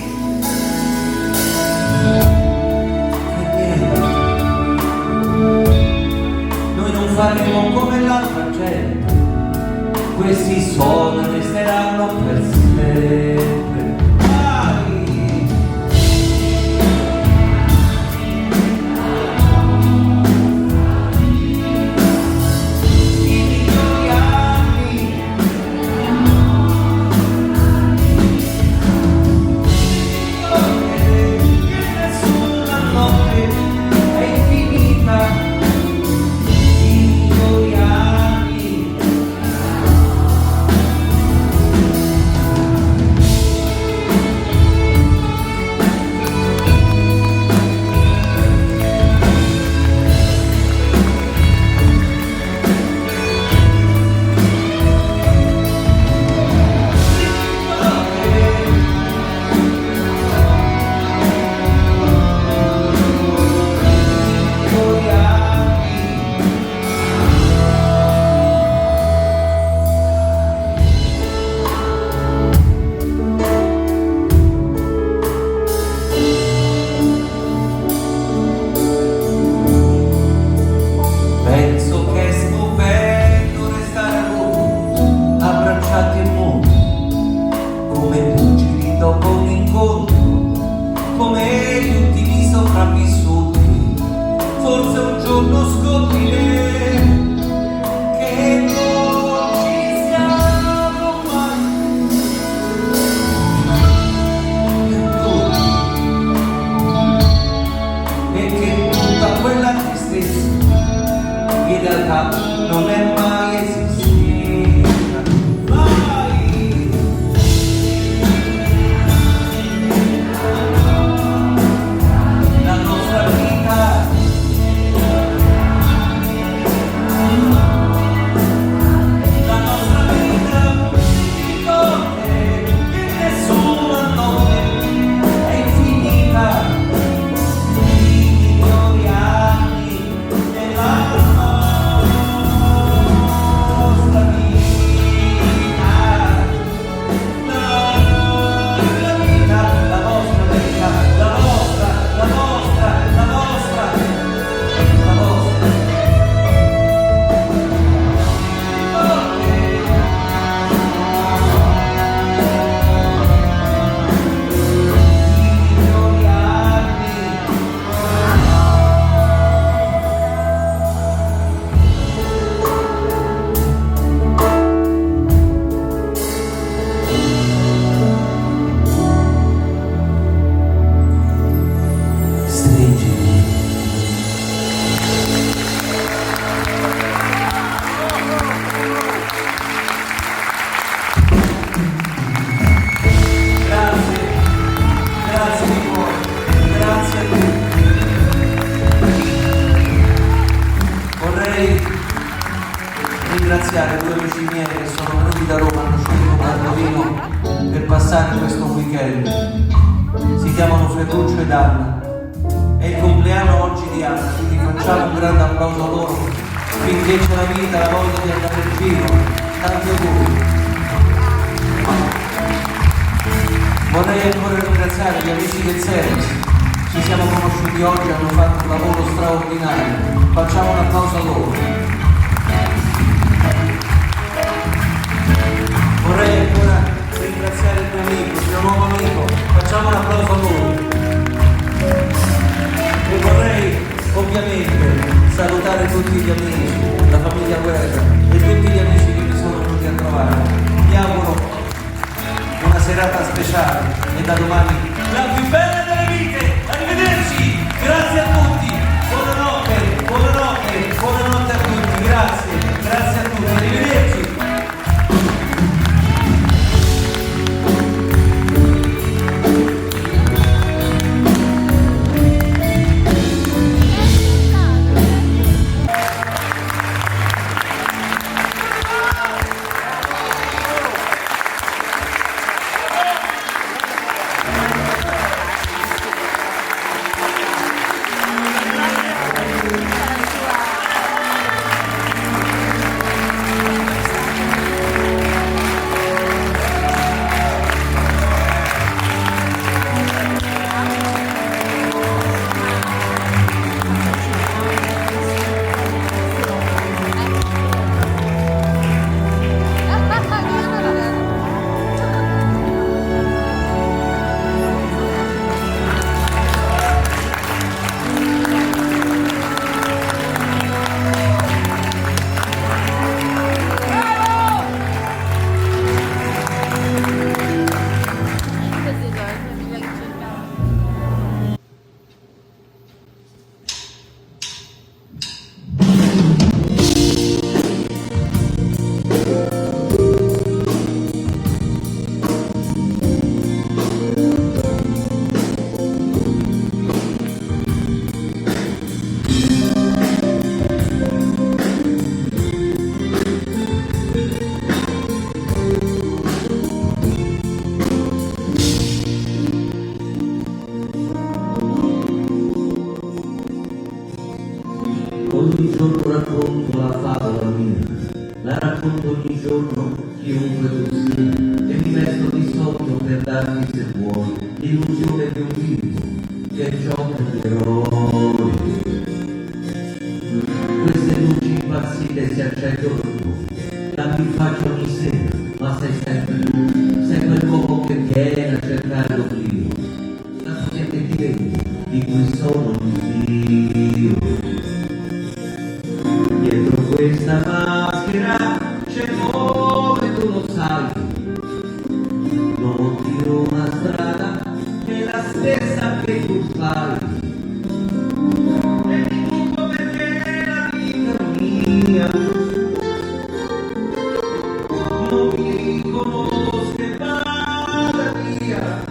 che niente, noi non faremo come l'altra gente, questi soldi resteranno per sempre. chiamano Ferruccio ed Anna. È il compleanno oggi di Anna, quindi facciamo un grande applauso a loro, finché c'è la vita, la voglia di andare in giro. Tanti auguri. Vorrei ancora ringraziare gli amici del Service, ci siamo conosciuti oggi, hanno fatto un lavoro straordinario, facciamo un applauso a loro. Vorrei ancora ringraziare il mio amico, il mio nuovo amico, facciamo un applauso a lui. E vorrei ovviamente salutare tutti gli amici, la famiglia Guerra e tutti gli amici che mi sono venuti a trovare. Vi auguro una serata speciale e da domani la più bella delle vite. Arrivederci, grazie a tutti, buonanotte, buonanotte, buonanotte a tutti, grazie a tutti, arrivederci. Ogni giorno racconto la favola mia, la racconto ogni giorno chiunque tu sia, e mi vesto di sogno per darti, se vuoi, l'illusione di un vivo, che è ciò che eroi. Queste luci impazzite si accendono tu, cambi faccia ogni sera, ma sei sempre tu, sei quell'uomo che viene a cercare l'oblio, la cosa che ti vedi, di cui sono il Dio. Dietro questa maschera c'è nome, tu lo sai, non tiro una strada che è la stessa che tu fai, e di tutto perché la vita mia non mi conosce e vada via,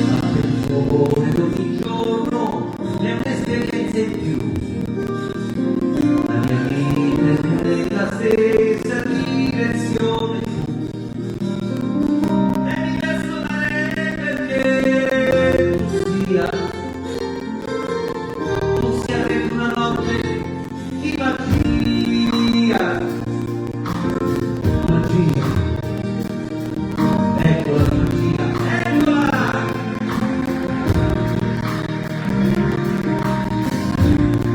ma per il favore di ogni giorno è un'esperienza in più. La mia vita è nella stessa direzione e mi verso perché tu sia dentro una notte di magia, magia, ecco la magia, eccola!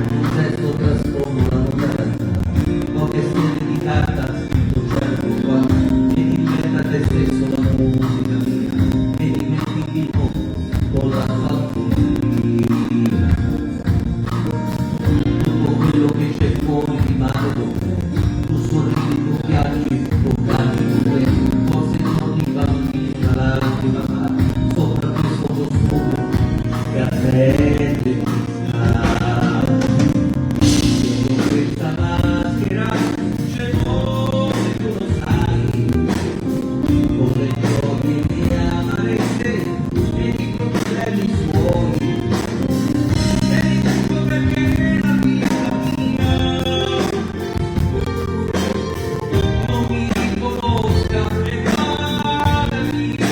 Un gesto trasforma la modernità, poche stelle di carta scritto certo qua, e diventa te stesso la musica mia, e dimentichi il mondo con la fattoria. Tutto quello che c'è fuori rimane con te, tu sorridi, tu piangi, tu canti con me, forse non di bambina, lacrima fa, sopra questo costume che attende di stare. Dietro questa maschera c'è nome, tu lo sai, con le gioie e le amarezze e i problemi suoi, e di tutto perché la vita mia non mi riconosca e vada via.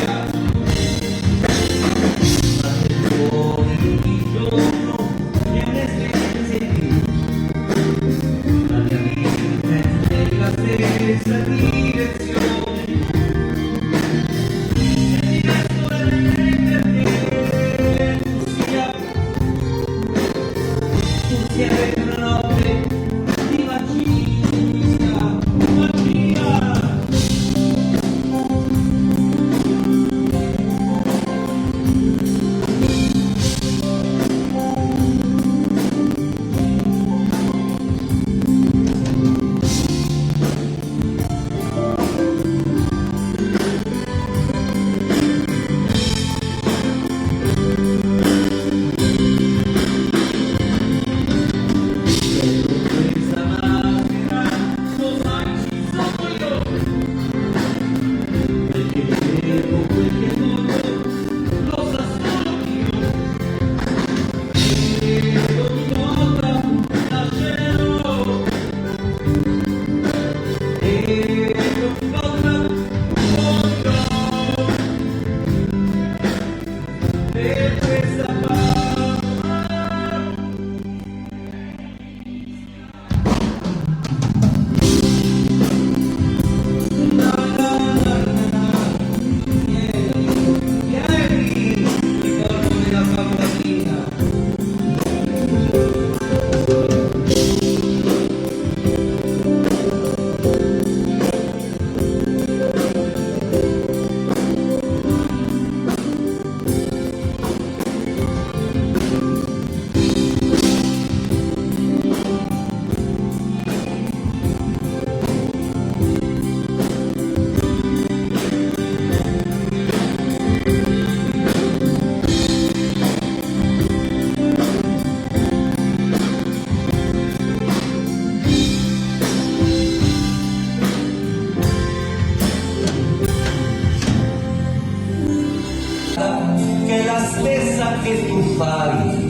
che è la stessa che tu fai.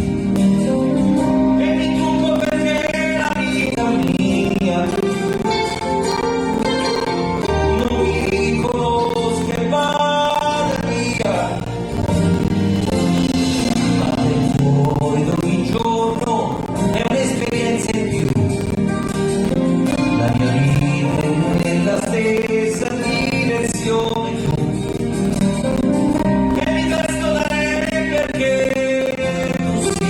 E mi trucco perché la vita mia non mi riconosca e vada via. Ma del fuori d'ogni giorno è un'esperienza in più. La mia vita è nella stessa direzione. E mi presto da lei perché tu sia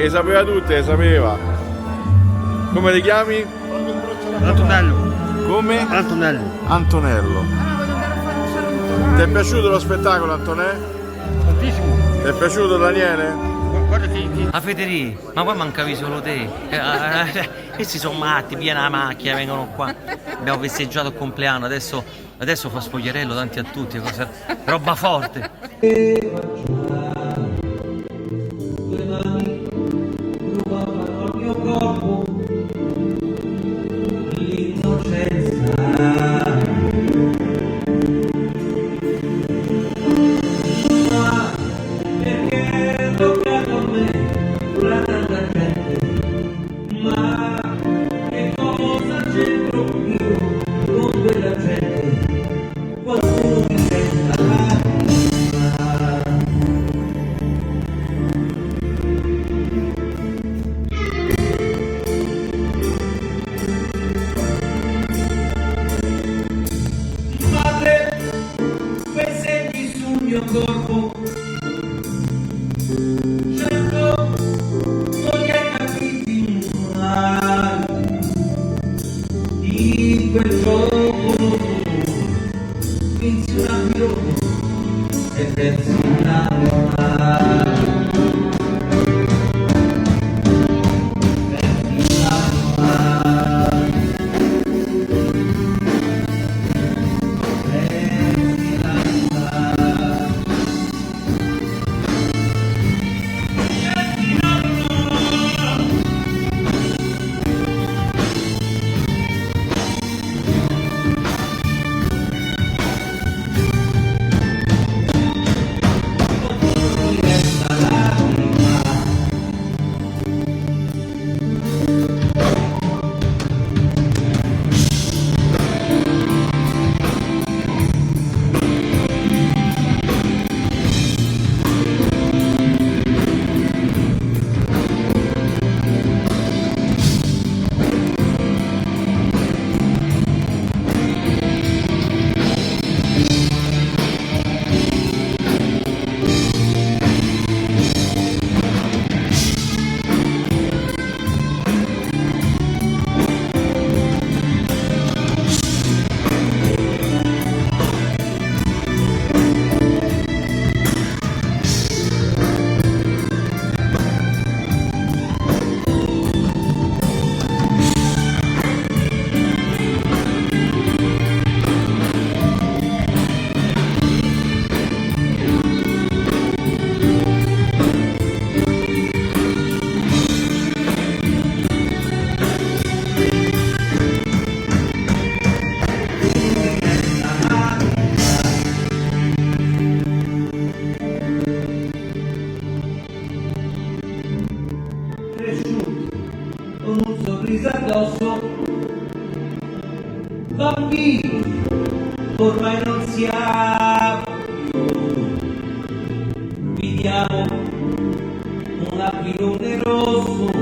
le sapeva tutte, le sapeva. Come ti chiami? Antonello. Come? Antonello. Antonello. Ti è piaciuto lo spettacolo, Antonè? Tantissimo. Ti è piaciuto, Daniele? Guardati. A Federì, ma qua mancavi solo te. Questi sono matti, piena la macchina, vengono qua. Abbiamo festeggiato il compleanno, adesso fa spogliarello davanti a tutti, roba forte. Due mani rubavano al mio corpo l'innocenza. Ma perché è toccato a me fra tanta gente? Ma che cosa c'entro io con quella gente? Qualcuno mi senta l'anima. Madre, quei segni sul mio corpo, certo non li hai capiti mai. In quel giorno vinsi un ambirone e persi l'anima. Persi l'anima. Persi l'anima. Cresciuti con un sorriso addosso, bambini ormai non siamo più. Viviamo un aquilone rosso